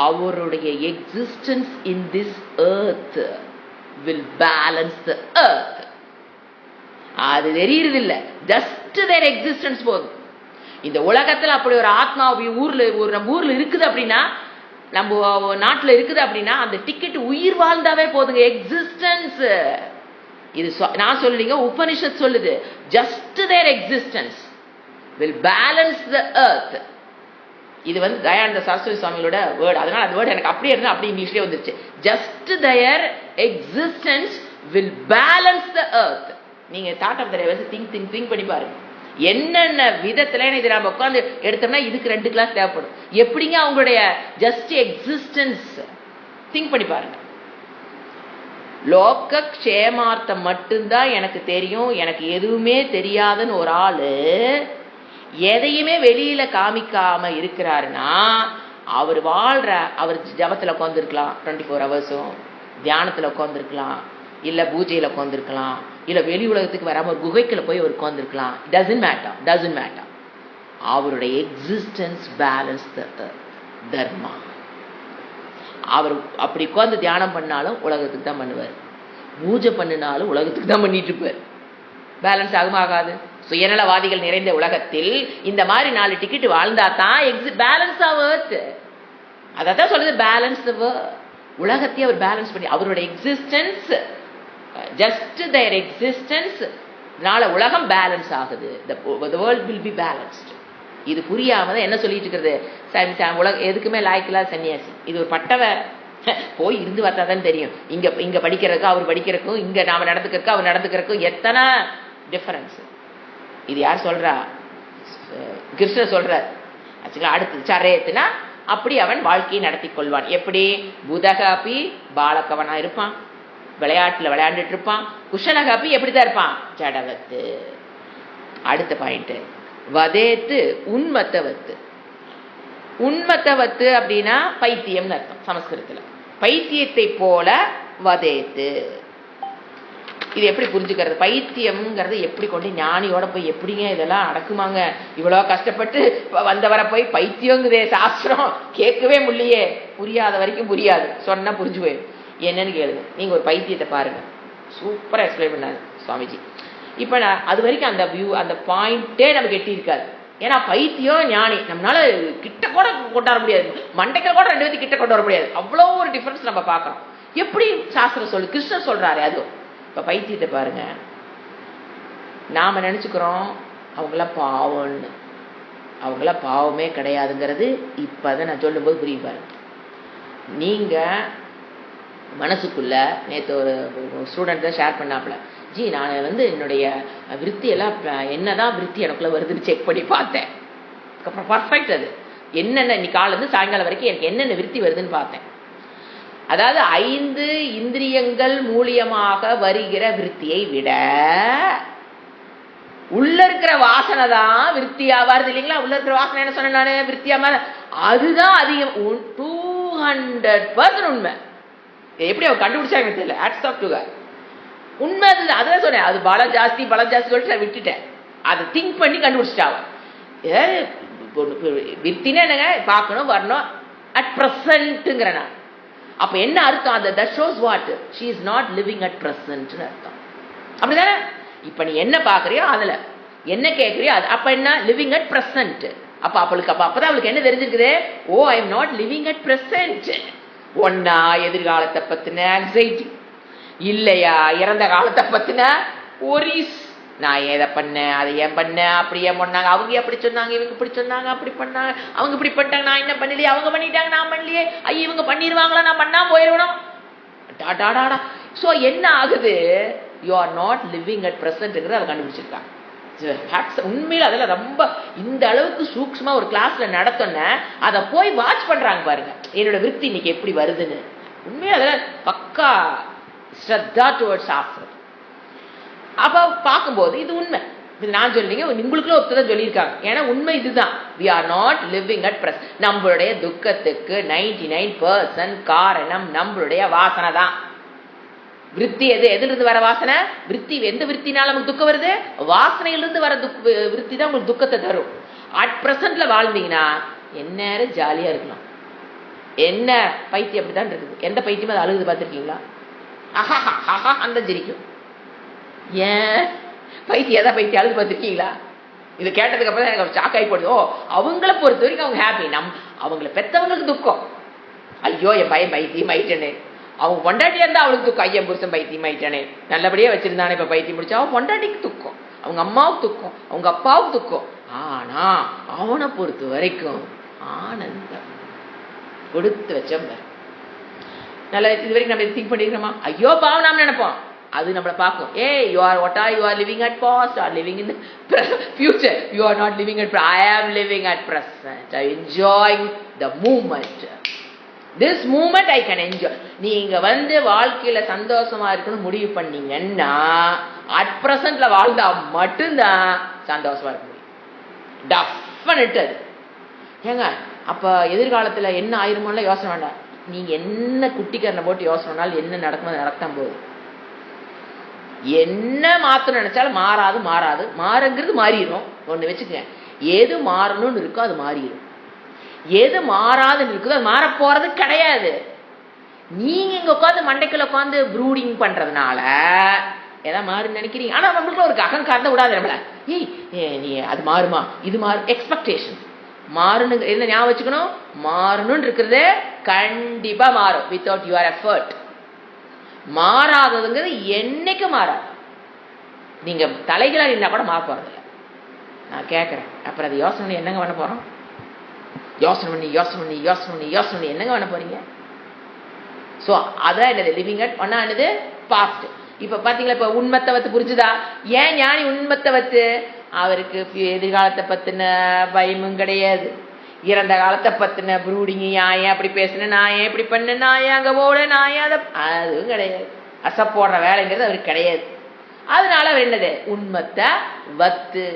Speaker 1: அவருடைய existence in this earth will balance the earth. அது தெரியுறது இல்ல, ஜஸ்ட் தேர் எக்ஸிஸ்டன்ஸ் போதும். இந்த உலகத்துல அப்படி ஒரு ஆத்மா ஊர்ல ஒரு நம்ம ஊர்ல இருக்குது அப்படின்னா, நம்ம நாட்டுல இருக்குது அப்படின்னா, அந்த டிக்கெட் உயிர் வாழ்ந்தாவே போதுங்க. எக்ஸிஸ்டன்ஸ் இது நான் சொல்லுங்க, உபனிஷத் சொல்லுது. Just their existence will balance the earth. இது தயானந்த சரஸ்வதி சுவாமியோட வேர்டு. அதனால அந்த வேர்டு எனக்கு அப்படியே இருந்தா அப்படி இங்கிலீஷ்லயே வந்துருச்சு. Just their existence will balance the earth. நீங்க thought of the day think பண்ணி பாருங்க. என்னென்ன விதத்துல இது நம்ம உட்கார்ந்து எடுத்தோம்னா இதுக்கு 2 கிளாஸ் தேவைப்படும். எப்படிங்க அவங்களுடைய ஜஸ்ட் எக்ஸிஸ்டன்ஸ் திங்க் பண்ணி பாருங்க. லோக க்ஷேமார்த்தம் மட்டும்தான் எனக்கு தெரியும், எனக்கு எதுவுமே தெரியாதுன்னு ஒரு ஆளு எதையுமே வெளியில காமிக்காம இருக்கிறாருன்னா, அவர் வாழ்ற, அவர் ஜபத்துல உட்காந்துருக்கலாம் 24 ஹவர்ஸும், தியானத்துல உட்காந்துருக்கலாம், இல்ல பூஜையில உட்காந்துருக்கலாம், இல்ல வெளி உலகத்துக்கு வராம ஒரு குகைக்குள்ள போய் அவர் உட்காந்துருக்கலாம். Doesn't matter. அவருடைய எக்ஸிஸ்டன்ஸ் பேலன்ஸ் தர்மா. அவர் அப்படி உட்கார்ந்து தியானம் பண்ணாலும் உலகத்துக்கு தான் பண்ணுவார், பூஜை பண்ணினாலும் உலகத்துக்கு தான் பண்ணிட்டு இருப்பார். பேலன்ஸ் ஆகுமா? ஆகாது. சுயநலவாதிகள் நிறைந்த உலகத்தில் இந்த மாதிரி 4 டிக்கெட் வாழ்ந்தா தான் பேலன்ஸ் ஆவர்த். அதான் சொல்லுது, பேலன்ஸ் உலகத்தையே அவர் பேலன்ஸ் பண்ணி, அவருடைய எக்ஸிஸ்டன்ஸ், ஜஸ்ட் தேர் எக்ஸிஸ்டன்ஸ் நாள உலகம் பேலன்ஸ் ஆகுது. the world will be balanced. இது புரியாம தான் என்ன சொல்லிட்டு இருக்கிறது, உலகம் எதுக்குமே லாய்க்கலா சன்னியாசி. இது ஒரு பட்டவ போய் இருந்து பார்த்தா தான் தெரியும். இங்க படிக்கிறதுக்கும் அவர் படிக்கிறதுக்கும், இங்க நாம நடந்துக்கிறதுக்கும் அவர் நடந்துக்கிறதுக்கும் எத்தனை டிஃபரன்ஸ். இது யார் சொல்றா? கிருஷ்ணர் சொல்றார். அடுத்து சரேத்துனா அப்படி அவன் வாழ்க்கையை நடத்தி கொள்வான். எப்படி? புதகாப்பி பாலகவனா இருப்பான், விளையாட்டுல விளையாண்டுட்டு இருப்பான். குஷலகாப்பி எப்படிதான் இருப்பான்? ஜடவத்து. அடுத்த பாயிண்ட், வதேத்து உன்மத்தவத்து. உன்மத்தவத்து அப்படின்னா பைத்தியம்னு அர்த்தம் சமஸ்கிருதத்துல. பைத்தியத்தை போல வதேத்து. இது எப்படி புரிஞ்சுக்கிறது? பைத்தியம்ங்கிறது எப்படி கொண்டு ஞானியோட போய் எப்படிங்க இதெல்லாம் அடக்குமாங்க? இவ்வளவு கஷ்டப்பட்டு வந்தவரை போய் பைத்தியங்குதே சாஸ்திரம், கேட்கவே முடியலையே. புரியாத வரைக்கும் புரியாது, சொன்னா புரிஞ்சு போயிடும். என்னன்னு கேளுங்க. நீங்க ஒரு பைத்தியத்தை பாருங்க, சூப்பரா எக்ஸ்பிளைன் பண்ணாரு சுவாமிஜி. இப்ப அது வரைக்கும் அந்த வியூ, அந்த பாயிண்டே நமக்கு எட்டி இருக்காது. ஏன்னா பைத்தியம் ஞானி நம்மளால கிட்ட கூட கொண்டாட முடியாது, மண்டைக்கு கூட 2 பேருக்கு கிட்ட கொண்டு வர முடியாது. அவ்வளோ ஒரு டிஃபரன்ஸ் நம்ம பார்க்கறோம். எப்படி சாஸ்திரம் சொல்லு, கிருஷ்ணர் சொல்றாரு. அதுவும் இப்ப பைத்தியத்தை பாருங்க, நாம நினைச்சுக்கிறோம் அவங்கள பாவம்னு. அவங்கள பாவமே கிடையாதுங்கிறது இப்பதான் நான் சொல்லும் போது புரியும் பாருங்க. நீங்க மனசுக்குள்ள நேற்று ஒரு ஸ்டூடெண்ட் தான் ஷேர் பண்ணாப்புல, ஜி நான் என்னுடைய விருத்தியெல்லாம் என்னதான் விருத்தி எனக்குள்ள வருதுன்னு செக் பண்ணி பார்த்தேன். அப்புறம் பர்ஃபெக்ட். அது என்னென்ன இன்னைக்கு காலேருந்து சாயங்காலம் வரைக்கும் எனக்கு என்னென்ன விருத்தி வருதுன்னு பார்த்தேன். அதாவது 5 இந்திரியங்கள் மூலியமாக வருகிற விருத்தியை விட உள்ள இருக்கிற வாசனை தான் விருத்தியா வருது இல்லைங்களா? உள்ள இருக்கிற வாசனை என்ன சொன்ன நானு விருத்தியா அதுதான் அதிகம். 200% உண்மை. எப்படி அவ கண்டுபிடிச்சா எனக்கு தெரியல. Hats off to her. உண்மை அது. அதான் சொன்னேன், அது பலம் ஜாஸ்தி சொல்லிட்டு நான் விட்டுட்டேன். அதை திங்க் பண்ணி கண்டுபிடிச்சிட்டாவ. வித்தினா என்னங்க, பார்க்கணும் வரணும் அட் பிரசன்ட்ங்கிற நான். அப்ப என்ன அர்த்தம்? அந்த that shows what she is not living at present அர்த்தம். அப்படிதானே? இப்ப நீ என்ன பாக்குறியோ அதுல என்ன கேட்கறியோ அது அப்ப என்ன லிவிங் அட் பிரசன்ட். அப்ப அப்பதான் அவளுக்கு என்ன தெரிஞ்சிருக்குது? Oh I am not living at present. ஒன்னா எதிர்காலத்தை பத்தின ஆங்ஸைட்டி, இல்லையா இறந்த காலத்தை பத்தின ஒரிஸ். நான் எதை பண்ணேன், அதை ஏன் பண்ணேன், அப்படி ஏன் பண்ணாங்க, அவங்க எப்படி சொன்னாங்க, இவங்க இப்படி சொன்னாங்க, அப்படி பண்ணாங்க, அவங்க இப்படி பண்ணிட்டாங்க, நான் என்ன பண்ணலையே, அவங்க பண்ணிட்டாங்க நான் பண்ணலையே, ஐயோ இவங்க பண்ணிடுவாங்களா, நான் பண்ணா போயிடணும். ஸோ என்ன ஆகுது? You are not living at பிரசன்ட்ங்கிறது அதை கண்டுபிடிச்சிருக்காங்க. உண்மையில அதெல்லாம் ரொம்ப இந்த அளவுக்கு சூக்ஷ்மா ஒரு கிளாஸ்ல நடத்தோன்ன அதை போய் வாட்ச் பண்றாங்க பாருங்க, என்னோட விருத்தி இன்னைக்கு எப்படி வருதுன்னு. உண்மையில அதெல்லாம் பக்கா ஸ்ரத்தா டுவர்ட்ஸ் சாஸ்திரம். அப்ப பார்க்கும்போது இது உண்மை. இது நான் சொல்லிங்க, உங்களுக்குள்ள ஒருத்தர் சொல்லியிருக்காங்க. ஏன்னா உண்மை இதுதான். we are not living at present. நம்மளுடைய துக்கத்துக்கு 99% காரணம் நம்மளுடைய வாசனை தான். விருத்தி எதிலிருந்து வர வாசனை? விருத்தி எந்த விருத்தினால நமக்கு துக்கம் வருது? வாசனையிலிருந்து வர விருத்தி தான் உங்களுக்கு துக்கத்தை தரும். அட் பிரசன்ட்ல வாழ்ந்தீங்கன்னா என்ன ஜாலியா இருக்கலாம். என்ன பைத்தியம் அப்படித்தான் இருக்குது. எந்த பைத்தியமும் அது அழுகுது பார்த்துருக்கீங்களா? ஆஹா அந்த ஜிரிக்கும். ஏன் பைத்தியம் எதா பைத்தியம் அழுது பார்த்துருக்கீங்களா? இது கேட்டதுக்கு அப்புறம் எனக்கு ஷாக் ஆகி போடுது. ஓ அவங்கள பொறுத்த வரைக்கும் அவங்க ஹாப்பி. அவங்கள பெற்றவங்களுக்கு துக்கம். ஐயோ என் பையன் பைத்தியம் ஆயிட்டனே. அவங்க பொண்டாட்டியா இருந்தா அவளுக்கு துக்கம். ஐயன் புருஷன் பைத்தியம் ஆயிட்டானே, நல்லபடியா வச்சிருந்தானே இப்ப பைத்தியம் முடிச்சா அவன் பொண்டாட்டிக்கு துக்கம், அவங்க அம்மாவுக்கு துக்கம், அவங்க அப்பாவுக்கு துக்கம். ஆனா அவனை பொறுத்த வரைக்கும் ஆனந்தம் கொடுத்து வச்சவர். நல்ல இது வரைக்கும் நம்ம திங்க் பண்ணிருக்கோமா? ஐயோ பாவம் நாம் நினைப்போம். அது நம்மளை பார்க்கும். you are living at past or living in the future. You are not living at I am living at present. I enjoying the moment. This moment I can enjoy. நீங்க வாழ்க்கையில சந்தோஷமா இருக்கணும் முடிவு பண்ணீங்கன்னா அட் பிரசன்ட்ல வாழ்ந்தா மட்டும்தான் சந்தோஷமா இருக்க முடியும். டெஃபினட் அது. ஏங்க அப்ப எதிர்காலத்துல என்ன ஆயிருமோல யோசனை வேண்டாம். நீங்க என்ன குட்டிக்காரனை போட்டு யோசனைனாலும் என்ன நடக்குமோ நடத்தான் போகுது. என்ன மாத்தணும் நினைச்சாலும் மாறாது. மாறுங்கிறது மாறிடும். ஒண்ணு வச்சுக்கங்க, எது மாறணும்னு இருக்கோ அது மாறிடும். எது மாறாதுன்னு இருக்குதோ அது மாற போறது கிடையாது. நீங்க இங்க உட்காந்து மண்டைக்குள்ள உட்காந்து ப்ரூடிங் பண்றதுனால ஏதாவது மாறுன்னு நினைக்கிறீங்க. ஆனா நம்மளுக்குள்ள ஒரு அகங்காரத்தை விடாது நம்மள. நீ அது மாறுமா, இது மாறும் எக்ஸ்பெக்டேஷன். மாறணும் என்ன ஞாபகம் வச்சுக்கணும், மாறணும்னு இருக்கிறது கண்டிப்பா மாறும் வித்தவுட் யுவர் எஃபர்ட். மாறாததுங்கிறது என்னைக்கு மாறாது. நீங்க தலைகளா இருந்தா கூட மாற போறதில்ல. நான் கேட்கறேன், அப்புறம் அது யோசனை என்னங்க பண்ண போறோம்? யோசனை பண்ணி என்னங்க பண்ண போறீங்க? சோ அதான் என்னது லிவிங் அட் ஒன்னா என்னது பாஸ்ட். இப்ப பாத்தீங்களா, இப்ப உண்மத்தவத்து புரிஞ்சுதா? ஏன் ஞானி உண்மத்தவத்து? அவருக்கு எதிர்காலத்தை பத்தின பயமும் கிடையாது, இறந்த காலத்தை பத்தின ப்ரூடிங். நான் ஏன் அப்படி பேசுனேன், நான் ஏன் இப்படி பண்ணேன், நான் ஏன் அங்க போட, நான் ஏன் அதுவும் கிடையாது. அசப்போடுற வேலைங்கிறது அவருக்கு கிடையாது. அதனால அவர் என்னது உண்மத்தை வத்து.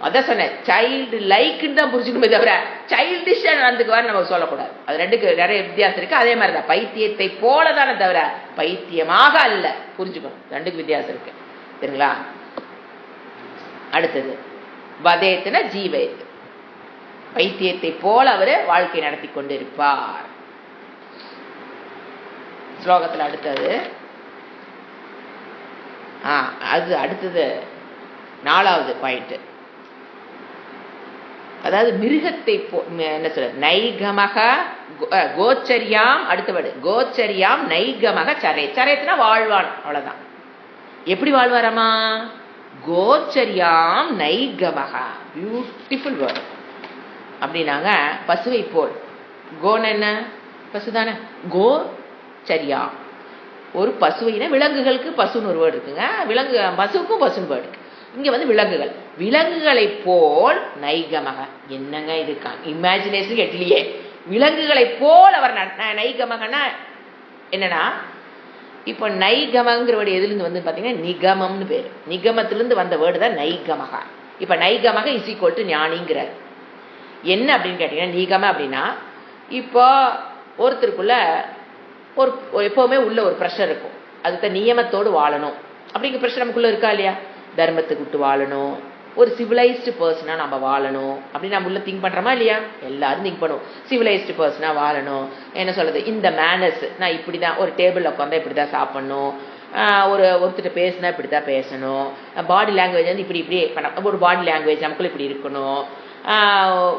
Speaker 1: அதான் சொன்னேன், சைல்டு லைக்குன்னு தான் புரிஞ்சுக்கணுமே தவிர சைல்டிஷ் அதுக்கு வர நம்ம சொல்லக்கூடாது. அது ரெண்டுக்கு நிறைய வித்தியாசம் இருக்கு. அதே மாதிரிதான் பைத்தியத்தை போலதானே தவிர பைத்தியமாக அல்ல. புரிஞ்சுக்கணும், ரெண்டுக்கு வித்தியாசம் இருக்கு. சரிங்களா? அடுத்தது வதேத்துனா ஜீவயத்து. பைத்தியத்தை போல அவரு வாழ்க்கை நடத்தி கொண்டிருப்பார். ஸ்லோகத்தில் அடுத்தது அது அடுத்தது 4வது பாயிண்ட். அதாவது மிருகத்தை என்ன சொல்ற நைகமக கோச்சரியாம். அடுத்தபடி கோச்சரியாம் நைகமக சரே. சரேத்துனா வாழ்வான், அவ்வளவுதான். எப்படி வாழ்வாராமா? கோச்சரியாம் நைகமக. Beautiful word. அப்படின்னாங்க பசுவை போல். கோன்னு என்ன? பசுதானே. கோ சரியா ஒரு பசுவைனா விலங்குகளுக்கு பசுன்னு ஒரு வேர்டு இருக்குங்க. விலங்கு பசுவுக்கும் பசுன்னு வேர்டு இருக்கு. இங்க விலங்குகள், விலங்குகளை போல் நைகமக. என்னங்க இது இமேஜினேஷன் எட்லியே. விலங்குகளை போல் அவர் நைகமகனா என்னன்னா இப்போ நைகமங்கிற வேர்டு எதுலேருந்து வந்து பார்த்தீங்கன்னா நிகமம்னு பேர். நிகமத்திலிருந்து வந்த வேர்டு தான் நைகமகா. இப்போ நைகமக இஸ் ஈக்குவல் டு ஞானிங்கிறார். என்ன அப்படின்னு கேட்டீங்கன்னா, நிகம அப்படின்னா இப்போ ஒருத்தருக்குள்ள ஒரு எப்போவுமே உள்ள ஒரு ப்ரெஷர் இருக்கும். அதுக்கு நியமத்தோடு வாழணும் அப்படிங்கிற ப்ரெஷர் நமக்குள்ளே இருக்கா இல்லையா? தர்மத்துக்கு விட்டு வாழணும், ஒரு சிவிலைஸ்டு பர்சனாக நம்ம வாழணும் அப்படின்னு நம்ம உள்ள திங்க் பண்ணுறோமா இல்லையா? எல்லாரும் திங்க் பண்ணுவோம். சிவிலைஸ்டு பர்சனாக வாழணும், என்ன சொல்கிறது, இந்த மேனர்ஸ், நான் இப்படி தான் ஒரு டேபிளில் உட்காந்தா இப்படி தான் சாப்பிட்ணும், ஒருத்தர் பேசினா இப்படி தான் பேசணும், பாடி லாங்குவேஜ் வந்து இப்படி இப்படி பண்ண, ஒரு பாடி லாங்குவேஜ் நமக்குள்ள இப்படி இருக்கணும்,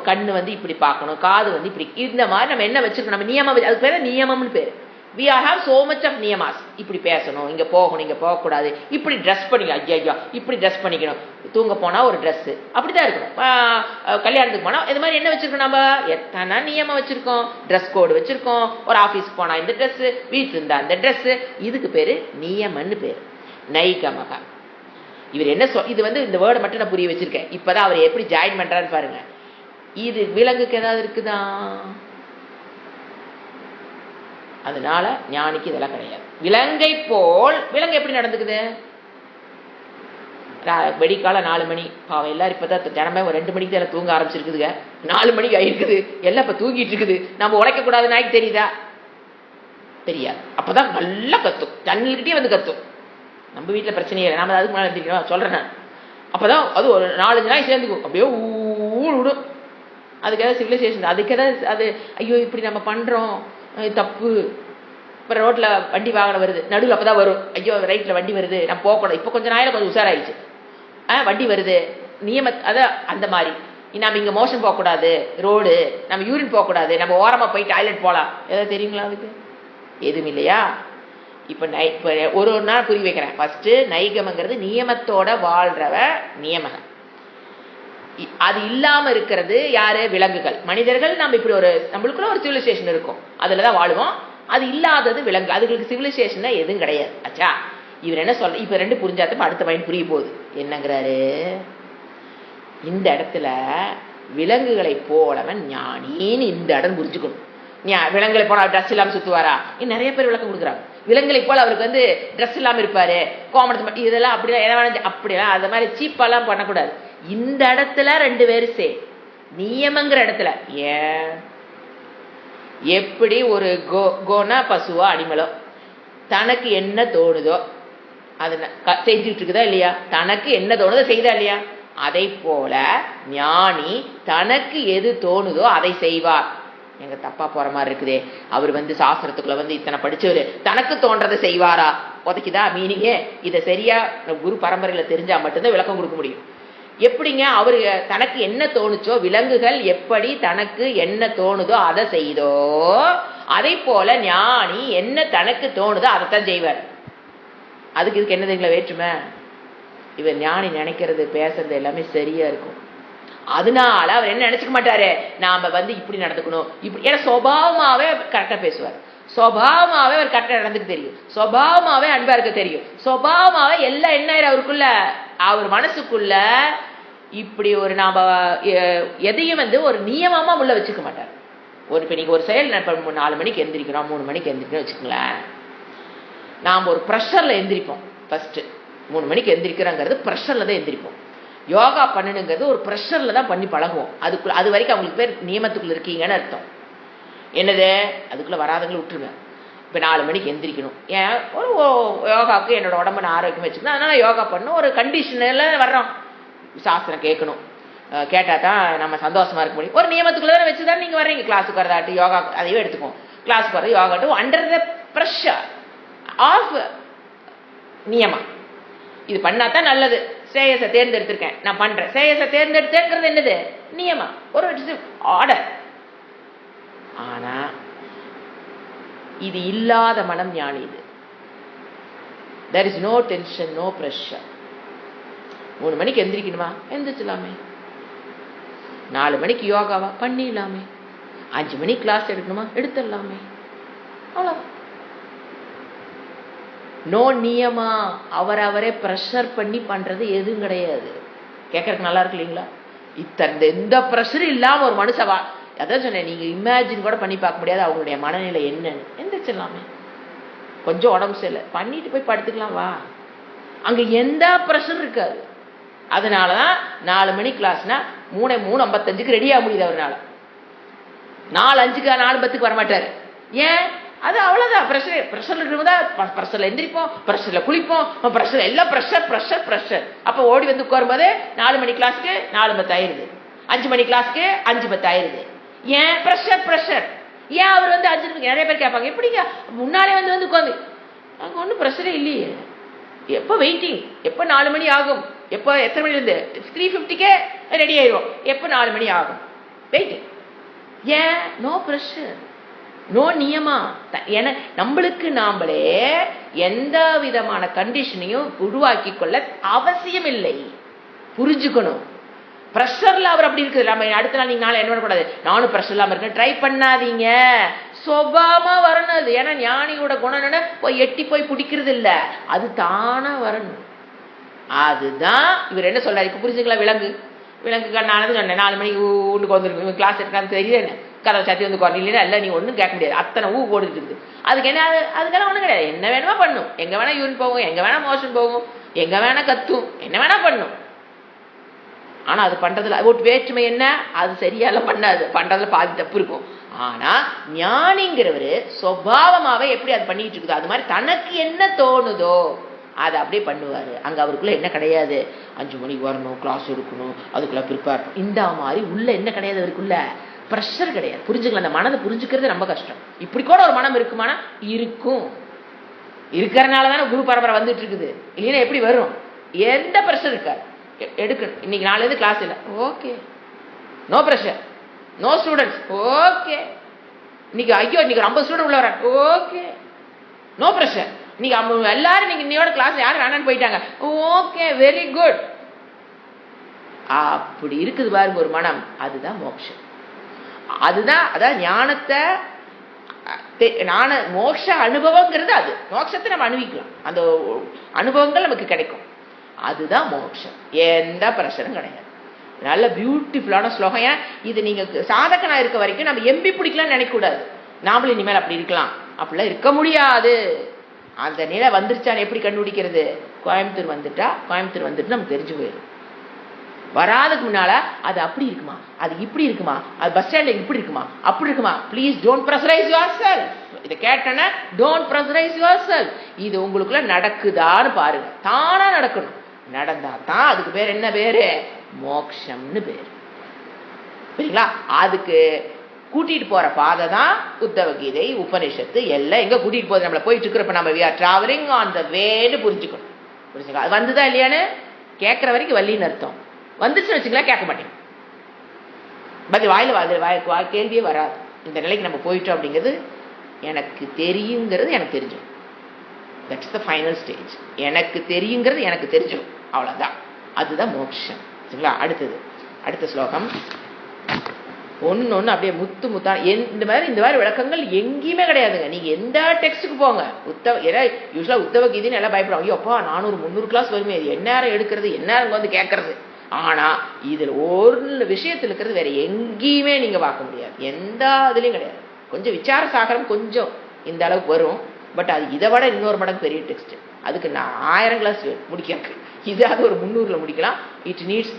Speaker 1: கண்ணு வந்து இப்படி பார்க்கணும், காது வந்து இப்படி, இந்த மாதிரி நம்ம என்ன வச்சுருக்கோம், நம்ம நியமம், அதுக்கு பேர் நியமம்னு பேர். we have so much of நியமாஸ். இப்படி பேசணும், இங்கே போகணும், இங்கே போகக்கூடாது, இப்படி ட்ரெஸ் பண்ணிக்கணும், ஐயா இப்படி ட்ரெஸ் பண்ணிக்கணும், தூங்க போனால் ஒரு ட்ரெஸ்ஸு அப்படி தான் இருக்கணும், கல்யாணத்துக்கு போனால் இது மாதிரி என்ன வச்சுருக்கோம், நம்ம எத்தனை நியமம் வச்சுருக்கோம், ட்ரெஸ் கோடு வச்சுருக்கோம், ஒரு ஆஃபீஸ்க்கு போனால் இந்த ட்ரெஸ்ஸு, வீட்டில் இருந்தால் அந்த ட்ரெஸ்ஸு, இதுக்கு பேர் நியமன்னு பேர், நைகமகா. இவர் என்ன இது வந்து இந்த வேர்டை மட்டும் நான் புரிய வச்சுருக்கேன். இப்போ தான் அவர் எப்படி ஜாயின் பண்ணுறான்னு பாருங்க. இது விலங்குக்கு ஏதாவது இருக்குதா? அதனால ஞானிக்கு இதெல்லாம் கிடையாது. விலங்கை போல், விலங்கு எப்படி நடந்துக்குது? வெடிக்கால 4 மணி, பாவம் எல்லாரும் இப்பதான் தினமே ஒரு 2 மணிக்கு தான் தூங்க ஆரம்பிச்சிருக்குதுங்க. 4 மணிக்கு ஆயிருக்குது, எல்லாம் இப்ப தூங்கிட்டு இருக்குது. நம்ம உழைக்க கூடாது நாய்க்கு தெரியுதா? தெரியாது. அப்பதான் நல்லா கத்தும், ஜன்னல்கிட்டே வந்து கத்தும். நம்ம வீட்டுல பிரச்சனையே இல்லை, நாம அதுக்கு மேலே எழுந்திரிக்கணும் சொல்றேன் நான். அப்பதான் அது ஒரு 4-5 நாய் சேர்ந்துக்கும், அப்படியே ஊழ் விடும். அதுக்கு ஏதாவது சிவிலைசேஷன், அதுக்கு ஏதாவது அது ஐயோ இப்படி நம்ம பண்றோம் தப்பு. இப்போ ரோட்டில் வண்டி வாகனம் வருது, நடுவில் அப்போ தான் வரும், ஐயோ ரைட்டில் வண்டி வருது நம்ம போகக்கூடாது. இப்போ கொஞ்சம் நாயில் கொஞ்சம் உஷாராயிடுச்சு, வண்டி வருது அதான் அந்த மாதிரி நம்ம இங்கே மோஷன் போகக்கூடாது, ரோடு நம்ம யூரின் போகக்கூடாது, நம்ம ஓரமாக போய் டாய்லெட் போகலாம், ஏதாவது தெரியுங்களா? அதுக்கு எதுவும் இல்லையா? இப்போ இப்போ ஒரு நாள் புரிய வைக்கிறேன். ஃபர்ஸ்ட் நைகமங்கிறது நியமத்தோட வாழ்றவ நியமக. அது இல்லாமல் இருக்கிறது யாரு? விலங்குகள். மனிதர்கள் நம்ம இப்படி ஒரு நம்மளுக்குள்ள ஒரு சிவிலைசேஷன் இருக்கும், அதில் தான் வாழுவோம். அது இல்லாதது விலங்கு, அதுகளுக்கு சிவிலைசேஷன் எதுவும் கிடையாது. ஆச்சா, இவர் என்ன சொல்ற, இப்ப 2 புரிஞ்சாத்த அடுத்த மைண்ட் புரிய போகுது. என்னங்கிறாரு, இந்த இடத்துல விலங்குகளை போலவன் ஞானின்னு இந்த இடம் புரிஞ்சுக்கணும். விலங்குகளை போல ட்ரெஸ் இல்லாமல் சுத்துவாரா? நிறைய பேர் விளக்கம் கொடுக்குறாங்க. விலங்குகளை போல அவருக்கு வந்து ட்ரெஸ் இல்லாமல் இருப்பாரு, கோமணத்து இதெல்லாம் அப்படிலாம் அப்படிலாம் அந்த மாதிரி சீப்பாலாம் பண்ணக்கூடாது. இந்த இடத்துல 2 பேரு நியமங்கிற இடத்துல ஏன் எப்படி ஒரு கோனா பசுவோ அனிமலோ தனக்கு என்ன தோணுதோ அது செஞ்சுட்டு இருக்குதா இல்லையா? தனக்கு என்ன தோணுதோ செய்தா இல்லையா? அதை போல ஞானி தனக்கு எது தோணுதோ அதை செய்வார். எங்க தப்பா போற மாதிரி இருக்குதே, அவர் வந்து சாஸ்திரத்துக்குள்ள வந்து இத்தனை படிச்சவரு தனக்கு தோன்றதை செய்வாரா? உதைக்குதா மீனிங்கே? இதை சரியா குரு பரம்பரையில தெரிஞ்சா மட்டும்தான் விளக்கம் கொடுக்க முடியும். எப்படிங்க அவரு தனக்கு என்ன தோணுச்சோ, விலங்குகள் எப்படி தனக்கு என்ன தோணுதோ அதை செய்தோ, அதை போல ஞானி என்ன தனக்கு தோணுதோ அதைத்தான் செய்வார். அதுக்கு இதுக்கு என்ன தெரியுங்களா வேற்றுமை? இவர் ஞானி நினைக்கிறது பேசுறது எல்லாமே சரியா இருக்கும். அதனால அவர் என்ன நினைச்சுக்க மாட்டாரு, நாம வந்து இப்படி நடந்துக்கணும் இப்படி, ஏன்னா சுபாவமாவே கரெக்டா பேசுவார், சுபாவமாவே அவர் கரெக்டா நடந்துக்கு தெரியும், சுபாவமாவே அன்பா இருக்க தெரியும், சுபாவமாவே எல்லாம் என்ன அவருக்குள்ள அவர் மனசுக்குள்ள இப்படி ஒரு நாம எதையும் வந்து ஒரு நியமமா உள்ள வச்சுக்க மாட்டார். ஒரு இப்ப நீங்க ஒரு செயல் 4 மணிக்கு எந்திரிக்கிறோம், 3 மணிக்கு எந்திரிக்கிறோம் வச்சுக்கோங்களேன், நாம் ஒரு ப்ரெஷர்ல எந்திரிப்போம். ஃபர்ஸ்ட் 3 மணிக்கு எந்திரிக்கிறோங்கிறது ப்ரெஷர்ல தான் எந்திரிப்போம். யோகா பண்ணணுங்கிறது ஒரு ப்ரெஷர்ல தான் பண்ணி பழகுவோம். அதுக்குள்ள அது வரைக்கும் அவங்களுக்கு பேர் நியமத்துக்குள்ள இருக்கீங்கன்னு அர்த்தம். என்னது, அதுக்குள்ள வராதவங்களை விட்டுருங்க. இப்போ 4 மணிக்கு எந்திரிக்கணும், ஏன் ஒரு யோகாவுக்கு என்னோட உடம்பு நான் ஆரோக்கியமாக வச்சுக்கணும், அதனால யோகா பண்ணணும், ஒரு கண்டிஷனில் வர்றோம். சாஸ்திரம் கேட்கணும், கேட்டால் தான் நம்ம சந்தோஷமா இருக்க முடியும். ஒரு நியமத்துக்குள்ள தான் வச்சு தான் நீங்கள் வர்றீங்க. கிளாஸுக்கு வரதாட்டு யோகா அதையே எடுத்துக்கோம், கிளாஸுக்கு வர யோகாட்டும் அண்டர் த ப்ரெஷர் ஆஃப் நியமம். இது பண்ணா தான் நல்லது. ஸ்ரேயஸை தேர்ந்தெடுத்திருக்கேன், நான் பண்றேன். ஸ்ரேயஸை தேர்ந்தெடுத்தேங்கிறது என்னது? நியமம், ஒரு ஆர்டர். ஆனா இது இல்லாத மனம் ஞானி. இது there is no tension, no pressure. 3 மணிக்கு எந்திரிக்கணுமா, எந்திரிச்சலாமே. 4 மணிக்கு யோகாவா பண்ணிடலாமே. 5 மணிக்கு கிளாஸ் எடுக்கணுமா, எடுத்துடலாமே. அவ்வளவுதான். நோ நியமா, அவரவரே ப்ரெஷர் பண்ணி பண்றது எதுவும் கிடையாது. கேட்கறதுக்கு நல்லா இருக்கு இல்லைங்களா? எந்த ப்ரெஷரும் இல்லாம ஒரு மனுஷவா, அதான் சொன்னேன், நீங்க இமேஜின் கூட பண்ணி பார்க்க முடியாது அவங்களுடைய மனநிலை என்னன்னு. எந்திரிச்சிடலாமே. கொஞ்சம் உடம்பு சரியில்லை, பண்ணிட்டு போய் படுத்துக்கலாம் வா. அங்க எந்த ப்ரெஷர் இருக்காது. அதனாலதான் 4 மணி கிளாஸ்னா 3:55 ரெடியாக முடியுது அவரால். 4:05 4:10 வரமாட்டாரு. ஏன்? அது அவ்வளவுதான். ப்ரெஷர் இருக்கிறதா ப்ரெஷர்ல எந்திரிப்போம், ப்ரெஷர்ல குளிப்போம், ப்ரெஷர் எல்லாம் ப்ரெஷர் ப்ரெஷர் ப்ரெஷர். அப்ப ஓடி வந்து உட்காரும் போது 4 மணி கிளாஸ்க்கு 4:10 ஆயிருது, 5 மணி கிளாஸ்க்கு 5:10 ஆயிருது. ஏன்? Pressure pressure. ஏன் அவர் வந்து 5 மணிக்கு நிறைய பேர் கேட்பாங்க, எப்படிங்க முன்னாலே வந்து உட்காந்து, அங்க ஒன்றும் ப்ரெஷரே இல்லையே. எப்போ வெயிட்டிங், எப்போ 4 மணி ஆகும், எப்போ எத்தனை மணி இருந்து 3:50 ரெடி ஆயிரும், எப்போ 4 மணி ஆகும், வெயிட்டிங். ஏன்? No pressure, no niyama. என நம்மளுக்கு நாமளே எந்த விதமான கண்டிஷனையும் உருவாக்கி கொள்ள அவசியம் இல்லை. புரிஞ்சுக்கணும். ப்ரெஷர்ல அவர் அப்படி இருக்குது. நம்ம அடுத்த நாள் நீங்க நாளை என்ன பண்ணக்கூடாது, நானும் ப்ரெஷர் இல்லாம இருக்கேன் ட்ரை பண்ணாதீங்க. சுபாவமா வரணும் அது. ஏன்னா ஞானியோட குணம் என்ன, போய் எட்டி போய் பிடிக்கிறது இல்ல, அது தானா வரணும். அதுதான் இவர் என்ன சொல்றாரு இப்ப புரிஞ்சுக்கலாம். விலங்கு நானது சொன்னேன் 4 மணிக்கு ஊண்டுக்கு வந்துருக்கு, கிளாஸ் இருக்கான்னு தெரியல, என்ன கதை சாத்தி வந்து குறையில இல்லை, நீ ஒன்றும் கேட்க முடியாது, அத்தனை போட்டுட்டு இருக்குது. அதுக்கு என்ன, அதுக்கெல்லாம் ஒன்றும் கிடையாது. என்ன வேணுமா பண்ணும், எங்க வேணா யூரின் போகும், எங்க வேணா மோஷன் போகும், எங்க வேணா கத்தும், என்ன வேணா பண்ணும். ஆனா அது பண்றதுல ஒரு வேற்றுமை என்ன, அது சரியாலாம் பண்ணாது, பண்றதுல பாதி தப்பு இருக்கும். ஆனா ஞானிங்கிறவரு சுபாவமாவே எப்படி அது பண்ணிட்டு இருக்குதோ அது மாதிரி தனக்கு என்ன தோணுதோ அதை அப்படியே பண்ணுவாரு. அங்க அவருக்குள்ள என்ன கிடையாது, 5 மணிக்கு வரணும், கிளாஸ் எடுக்கணும், அதுக்குள்ள ப்ரிப்பேர், இந்த மாதிரி உள்ள என்ன கிடையாது, அவருக்குள்ள ப்ரெஷர் கிடையாது. புரிஞ்சுக்கலாம். அந்த மனதை புரிஞ்சுக்கிறது ரொம்ப கஷ்டம். இப்படி கூட ஒரு மனம் இருக்குமானா இருக்கும், இருக்கிறனாலதானே குரு பரம்பரை வந்துட்டு இருக்குது. இல்லைன்னா எப்படி வரும்? எந்த ப்ரெஷர் இருக்காது. எடுக்கணும், இன்னைக்கு நாளையிலிருந்து கிளாஸ் இல்லை, okay, no pressure, no students, okay. இன்னைக்கு ஐயோ இன்னைக்கு 50 ஸ்டூடெண்ட் உள்ள வராங்க, ஓகே, நோ ப்ரெஷர். இன்னைக்கு எல்லாரும் நீங்க இன்னையோட கிளாஸ் யாரும் வேணான்னு போயிட்டாங்க, ஓகே, வெரி குட். அப்படி இருக்குது பாருங்க ஒரு மனம். அதுதான் மோட்சம். அதுதான் அதாவது ஞானத்தை மோட்ச அனுபவங்கிறது. அது மோட்சத்தை நம்ம அனுபவிக்கலாம், அந்த அனுபவங்கள் நமக்கு கிடைக்கும். அதுதான் மோட்சம். எந்த பிரஷரும் கிடையாது. நல்ல பியூட்டிஃபுல்லான ஸ்லோகம். ஏன்னா இது நீங்க சாதகனா இருக்க வரைக்கும் நம்ம எம்பி பிடிக்கலாம்னு நினைக்க கூடாது. நாமளும் இனிமேல் அப்படி இருக்கலாம், அப்படிலாம் இருக்க முடியாது. அந்த நிலை வந்துருச்சான்னு எப்படி கண்டுபிடிக்கிறது? கோயம்புத்தூர் வந்துட்டு நமக்கு தெரிஞ்சு போயிடும். வராதுக்கு முன்னால அது அப்படி இருக்குமா, அது இப்படி இருக்குமா, அது பஸ் ஸ்டாண்ட்ல இப்படி இருக்குமா, அப்படி இருக்குமா, please don't pressurise your self. இதை கேட்டேன்னா டோன்ட் ப்ரெஷரைஸ் யுவர் செல்ஃப். இது உங்களுக்குள்ள நடக்குதான்னு பாருங்க. தானா நடக்கணும். நடந்தா தான் அதுக்கு பேர் என்ன பேரு? மோட்சம்னு பேரு. சரிங்களா? அதுக்கு கூட்டிட்டு போற பாதை தான் உத்தவ கீதை, உபனிஷத்து எல்லாம் எங்க கூட்டிட்டு போகுது நம்மள. போயிட்டு இருக்கிறப்ப நம்ம we are traveling on the way-ன்னு புரிஞ்சுக்கணும். புரிஞ்சுங்களா? அது வந்துதா இல்லையான்னு கேட்கற வரைக்கும் வள்ளின்னு அர்த்தம். வந்துச்சுன்னு வச்சுக்கலாம், கேட்க மாட்டேன், பதில் வாயில கேள்வியே வராது. இந்த நிலைக்கு நம்ம போயிட்டோம் அப்படிங்கிறது எனக்கு தெரியுங்கிறது எனக்கு தெரிஞ்சிடும். That's the final stage. எனக்கு தெரியுங்கிறது எனக்கு தெரிஞ்சிடும், அவ்வளவுதான். அதுதான் மோட்சம். சரிங்களா? அடுத்த ஸ்லோகம் ஒன்னு அப்படியே முத்தா. இந்த மாதிரி விளக்கங்கள் எங்கேயுமே கிடையாதுங்க. நீங்க எந்த டெக்ஸ்டுக்கு போங்க, யூஸ்வலா உத்தவ கீதைன்னு எல்லாம் பயப்படுவாங்க. ஐயோ அப்பா 400-300 கிளாஸ் வருமே, இது எந்நேரம் எடுக்கிறது, எந்நேரம் வந்து கேட்கறது. ஆனா இதுல ஒரு விஷயத்துல இருக்கிறது வேற எங்கேயுமே நீங்க பார்க்க முடியாது, எந்த இதுலயும் கிடையாது. கொஞ்சம் விசார சாகரம் கொஞ்சம் இந்த அளவுக்கு வரும், பட் அது இதை விட இன்னொரு மடங்கு பெரிய டெக்ஸ்ட். அதுக்கு நான் 1000 கிளாஸ் முடிக்க, இது அது ஒரு 300ல முடிக்கலாம். இட் நீட்ஸ்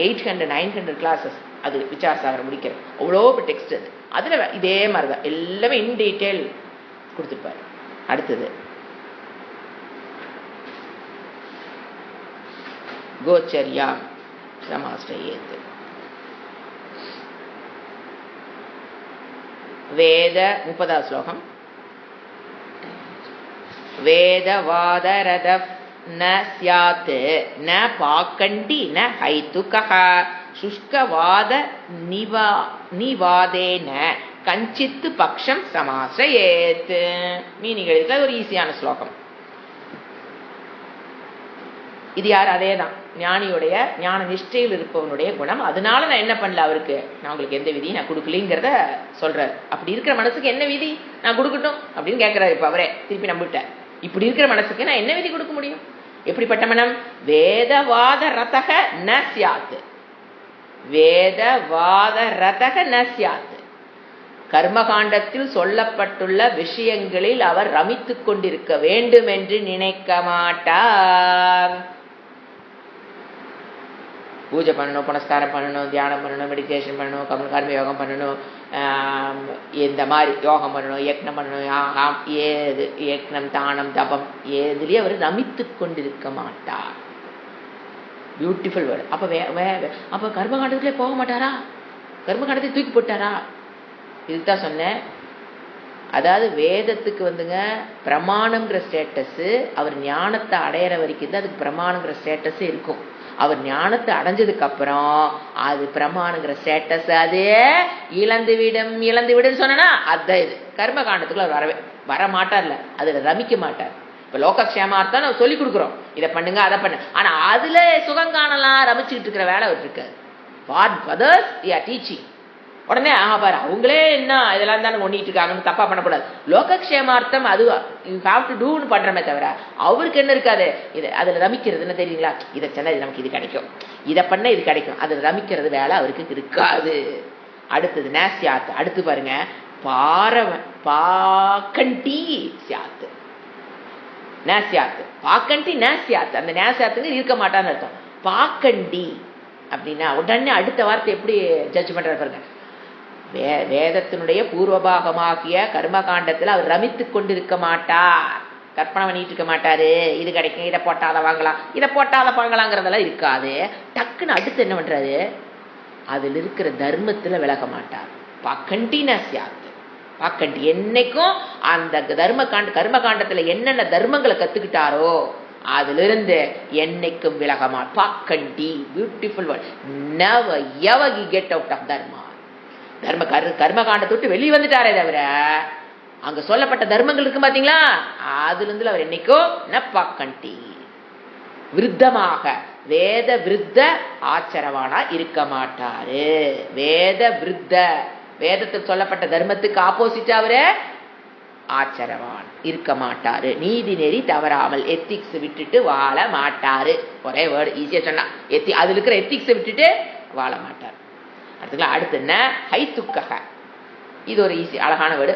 Speaker 1: 800-900 கிளாஸஸ் அது விசார சாகரம் முடிக்கிற அவ்வளோ டெக்ஸ்ட். அது அதுல இதே மாதிரிதான் எல்லாமே இன் டீட்டெயில் கொடுத்துருப்பாரு. அடுத்தது கோச்சரியா சமாஸ்ரயேத். வேத 30வது ஸ்லோகம். வேதவாதரத ந ஸ்யாத் ந பாக்கண்டி ந ஹைதுகஹ சுஷ்கவாத நிவாதேன கஞ்சித்து பக்ஷம் சமாஸ்ரயேத். மீனிங் எழுதிக்கலாம். ஒரு ஈஸியான ஸ்லோகம். இது யார்? அதே தான் ஞானியுடைய ஞான நிஷ்டையில் இருப்பவனுடைய குணம். அதனால நான் என்ன பண்ணல, அவருக்கு நான் உங்களுக்கு எந்த விதியும் நான் கொடுக்கலிங்கிறத சொல்றாரு. அப்படி இருக்கிற மனசுக்கு என்ன விதி நான் கொடுக்கட்டும் அப்படின்னு கேட்கிறாரு. இப்ப அவரே திருப்பி நம்பிட்டேன். இப்படி இருக்கிற மனசுக்கு நான் என்ன விதி கொடுக்க முடியும்? எப்படிப்பட்ட மனம்? வேதவாத ரதக ந ஸ்யாத். வேதவாத ரதக ந ஸ்யாத். கர்மகாண்டத்தில் சொல்லப்பட்டுள்ள விஷயங்களில் அவர் ரமித்துக் கொண்டிருக்க வேண்டும் என்று நினைக்க மாட்டார். பூஜை பண்ணணும், புனஸ்காரம் பண்ணணும், தியானம் பண்ணணும், மெடிடேஷன் பண்ணணும், கர்ம யோகம் பண்ணணும், இந்த மாதிரி யோகம் பண்ணணும், யக்னம் பண்ணணும், ஏது யக்னம் தானம் தபம் ஏதுலேயே அவர் ரமித்து கொண்டிருக்க மாட்டார். Beautiful word. அப்போ கர்மகாண்டத்திலே போக மாட்டாரா? கர்மகாண்டத்தை தூக்கி போட்டாரா? இதுக்கு தான் சொன்னேன். அதாவது வேதத்துக்கு வந்துங்க பிரமாணம்ங்கிற ஸ்டேட்டஸ் அவர் ஞானத்தை அடையிற வரைக்கும் தான் அதுக்கு பிரமாணங்கிற ஸ்டேட்டஸ் இருக்கும். அவர் ஞானத்தை அடைஞ்சதுக்கு அப்புறம் அது பிரமாணுங்கிற ஸ்டேட்டஸ் அதே இழந்து விடும் சொன்னா அதுதான் இது. கர்ம காண்டத்துக்குள்ள வரவே வர மாட்டார்ல, அதுல ரமிக்க மாட்டார். இப்ப லோகக்ஷேமார்த்தம் நம்ம சொல்லி கொடுக்குறோம், இதை பண்ணுங்க அதை பண்ணு, ஆனா அதுல சுகம் காணலாம் ரமிச்சுக்கிட்டு இருக்கிற வேலை அவர் இருக்காது. What others we are teaching. உடனே பாரு அவங்களே என்ன இதெல்லாம் தானே ஒண்ணிட்டு இருக்காங்கன்னு தப்பா பண்ணக்கூடாது. லோகக்ஷேமார்த்தம் அது யூ ஹாவ் டு டூன்னு பண்றமே தவிர அவருக்கு என்ன இருக்காது. இது அதுல ரமிக்கிறது என்ன தெரியுங்களா? இதை சொன்னா இது நமக்கு இது கிடைக்கும், இதை பண்ண இது கிடைக்கும், அதுல ரமிக்கிறது வேலை அவருக்கு இருக்காது. அடுத்தது நேசியாத்து. அடுத்து பாருங்க, பாக்கண்டி சியாத்து நேசியாத்து. பாக்கண்டி நேசியாத்து. அந்த நேசியாத்துங்க இருக்க மாட்டான்னு அர்த்தம். பாக்கண்டி அப்படின்னா உடனே அடுத்த வார்த்தை எப்படி ஜட்ஜ் பண்றாரு பாருங்க. வேதத்தினுடைய பூர்வபாகமாகிய கர்மகாண்டத்தில் அவர் ரமித்துக் கொண்டிருக்க மாட்டார், கற்பனை பண்ணிட்டு இருக்க மாட்டாரு. இது கிடைக்கும், இதை போட்டாத வாங்கலாம், இதை போட்டாத வாங்கலாங்கிறதெல்லாம் இருக்காது. டக்குன்னு அடுத்து என்ன பண்றாரு, அதில் இருக்கிற தர்மத்துல விலக மாட்டார். கண்டினியூஸ் பாக்கண்டி என்னைக்கும் அந்த கர்மகாண்டத்துல என்னென்ன தர்மங்களை கத்துக்கிட்டாரோ அதுல இருந்து என்னைக்கும் விலகமா. பாக்கண்டி beautiful word. Never ever he get out of dharma. கர்மகாண்டத்தை விட்டு வெளியே வந்துட்டாரே தவிர அங்க சொல்லப்பட்ட தர்மங்கள் இருக்கு பாத்தீங்களா, அதுல இருந்து அவர் என்னைக்கோ பாக்கண்டி விருத்தமாக வேத விருத்த ஆச்சரவானா இருக்க மாட்டாரு. வேத விருத்த வேதத்தில் சொல்லப்பட்ட தர்மத்துக்கு ஆப்போசிட் அவரு ஆச்சரவான் இருக்க மாட்டாரு. நீதி நெறி தவறாமல் எத்திக்ஸ் விட்டுட்டு வாழ மாட்டாரு. ஒரே வேர்டு ஈஸியா சொன்னா அதுல இருக்கிற எத்திக்ஸ் விட்டுட்டு வாழ மாட்டார். அடுத்து என்ன, ஹைத்துக்கக. இது ஒரு ஈஸி அழகான வேர்டு.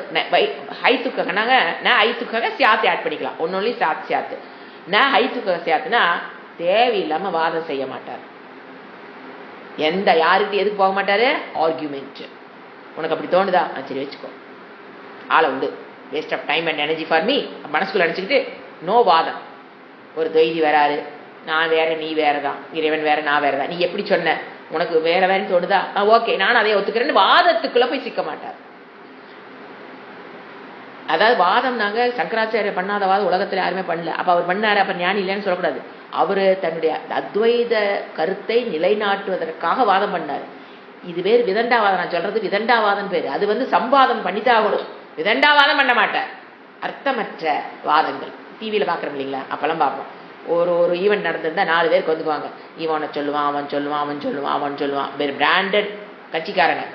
Speaker 1: ஹைத்துக்ககனாங்க ஐத்துக்கக சியாத்து ஆட் பண்ணிக்கலாம். ஒன்னொன்லி சாத்து சியாத்து. ஹைத்துக்கக சியாத்துனா தேவையில்லாம வாதம் செய்ய மாட்டார். எந்த யாருக்கு எதுக்கு போக மாட்டாரு, ஆர்கியூமெண்ட். உனக்கு அப்படி தோணுதா, சரி வச்சுக்கோ, ஆளை விடு, waste of time and energy for me மனசுக்குள்ள நினைச்சுக்கிட்டு நோ வாதம். ஒரு தொய்தி வராரு, நான் வேற நீ வேறதான், இறைவன் வேற நான் வேறதான், நீ எப்படி சொன்ன, உனக்கு வேற வேறன்னு தோணுதா, ஓகே நான் அதை ஒத்துக்கிறேன்னு வாதத்துக்குள்ள போய் சிக்க மாட்டார். அதாவது வாதம் நாங்க சங்கராச்சாரிய பண்ணாத வாதம் உலகத்துல யாருமே பண்ணல. அப்ப அவர் பண்ணாரு, அப்ப ஞானி இல்லைன்னு சொல்லக்கூடாது. அவரு தன்னுடைய அத்வைத கருத்தை நிலைநாட்டுவதற்காக வாதம் பண்ணாரு. இது பேர் விதண்டாவாதம். நான் சொல்றது விதண்டாவாதம் பேரு. அது சம்வாதம் பண்ணித்தான், விதண்டாவாதம் பண்ண மாட்டார். அர்த்தமற்ற வாதங்கள் டிவியில பாக்குறோம் இல்லைங்களா, அப்பெல்லாம் பார்ப்போம். ஒரு ஈவெண்ட் நடந்திருந்தா 4 பேர் வந்துக்குவாங்க. இவனை சொல்லுவான், அவன் சொல்லுவான், அவன் சொல்லுவான், அவன் சொல்லுவான். வேறு பிராண்டட் கட்சிக்காரங்க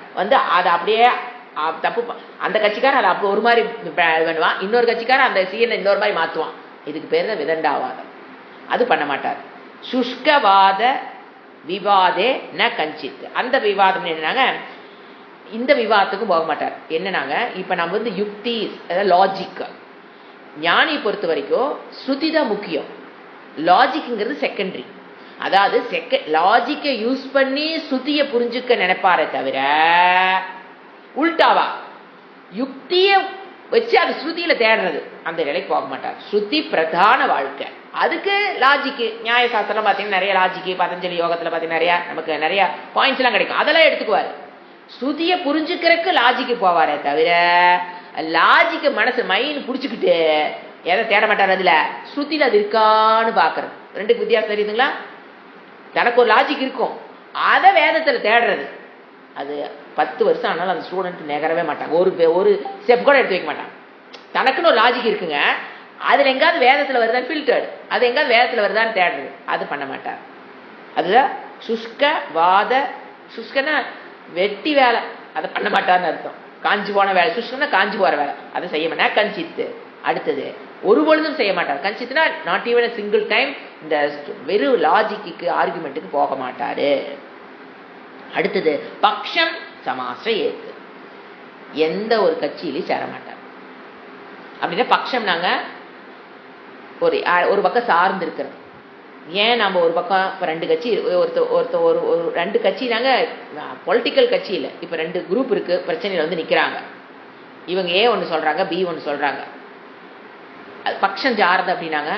Speaker 1: அதை அப்படியே தப்பு, அந்த கட்சிக்காரன் அதை அப்போ ஒரு மாதிரி பண்ணுவான், இன்னொரு கட்சிக்காரன் அந்த சீனை இன்னொரு மாதிரி மாற்றுவான். இதுக்கு பேர் தான் விதண்டாவாதம். அது பண்ண மாட்டார். சுஷ்கவாத விவாதே ந கஞ்சித். அந்த விவாதம் என்னன்னாங்க, இந்த விவாதத்துக்கும் போக மாட்டார். என்னன்னாங்க, இப்ப நம்ம யுக்தி அதாவது லாஜிக், ஞானியை பொறுத்த வரைக்கும் ஸ்ருதி தான் முக்கியம், லாஜிக்ங்கிறது செகண்டரி. அதாவது லாஜிக்கை யூஸ் பண்ணி ஸ்ருதியை புரிஞ்சுக்க நினைப்பாரே தவிர உல்டாவா யுக்திய வச்சு அது ஸ்ருதியில தேடுறது அந்த நிலைக்கு போக மாட்டார். ஸ்ருதி பிரதான வாழ்க்கை. அதுக்கு லாஜிக்கு நியாய சாஸ்திரம் பார்த்தீங்கன்னா நிறைய லாஜிக்கு, பதஞ்சலி யோகத்துல பார்த்தீங்கன்னா நிறைய நமக்கு நிறைய பாயிண்ட்ஸ் எல்லாம் கிடைக்கும், அதெல்லாம் எடுத்துக்குவாரு. ஸ்ருதியை புரிஞ்சுக்கிறதுக்கு லாஜிக்கு போவாரே தவிர லாஜிக்கு மனசு மைண்ட் புடிச்சுக்கிட்டு எதை தேட மாட்டார். அதுல ஸ்ருதியில அது இருக்கான்னு பாக்குறது. ரெண்டுக்கு வித்தியாசம் தெரியுதுங்களா? தனக்கு ஒரு லாஜிக் இருக்கும், அதை வேதத்துல தேடுறது. அது 10 வருஷம் ஆனாலும் அந்த ஸ்டூடெண்ட் நகரவே மாட்டாங்க, ஒரு ஸ்டெப் கூட எடுத்து வைக்க மாட்டாங்க. தனக்குன்னு ஒரு லாஜிக் இருக்குங்க, அதுல எங்காவது வேதத்துல வருதான்னு ஃபில்டர்டு, அது எங்காவது வேதத்துல வருதான்னு தேடுறது, அது பண்ண மாட்டார். அதுதான் சுஷ்கவாத. சுஷ்கன்னா வெட்டி வேலை, அதை பண்ண மாட்டார்னு அர்த்தம். காஞ்சி போன வேலை. சுஷ்கன்னா காஞ்சி போற வேலை, அதை செய்ய மாட்டா. கஞ்சித்து அடுத்தது ஒரு பொழுதும் செய்ய மாட்டார். கஞ்சித்துனா not even a single time இந்த வெறும் லாஜிக்கு ஆர்குமெண்ட்டுக்கு போக மாட்டாரு. அடுத்தது பக்ஷம் சமாஸ்ர ஏத்து. எந்த ஒரு கட்சியிலையும் சேர மாட்டார். அப்படின்னா பட்சம் நாங்கள் ஒரு பக்கம் சார்ந்து இருக்கிறது. ஏன் நம்ம ஒரு பக்கம் இப்போ 2 கட்சி ஒரு 2 கட்சி நாங்கள் பொலிட்டிக்கல் கட்சி இல்லை, இப்போ 2 குரூப் இருக்குது, பிரச்சனையில் வந்து நிற்கிறாங்க. இவங்க ஏ ஒன்று சொல்கிறாங்க, பி ஒன்று சொல்கிறாங்க. அது பட்சம் சார்ந்து அப்படின்னாங்க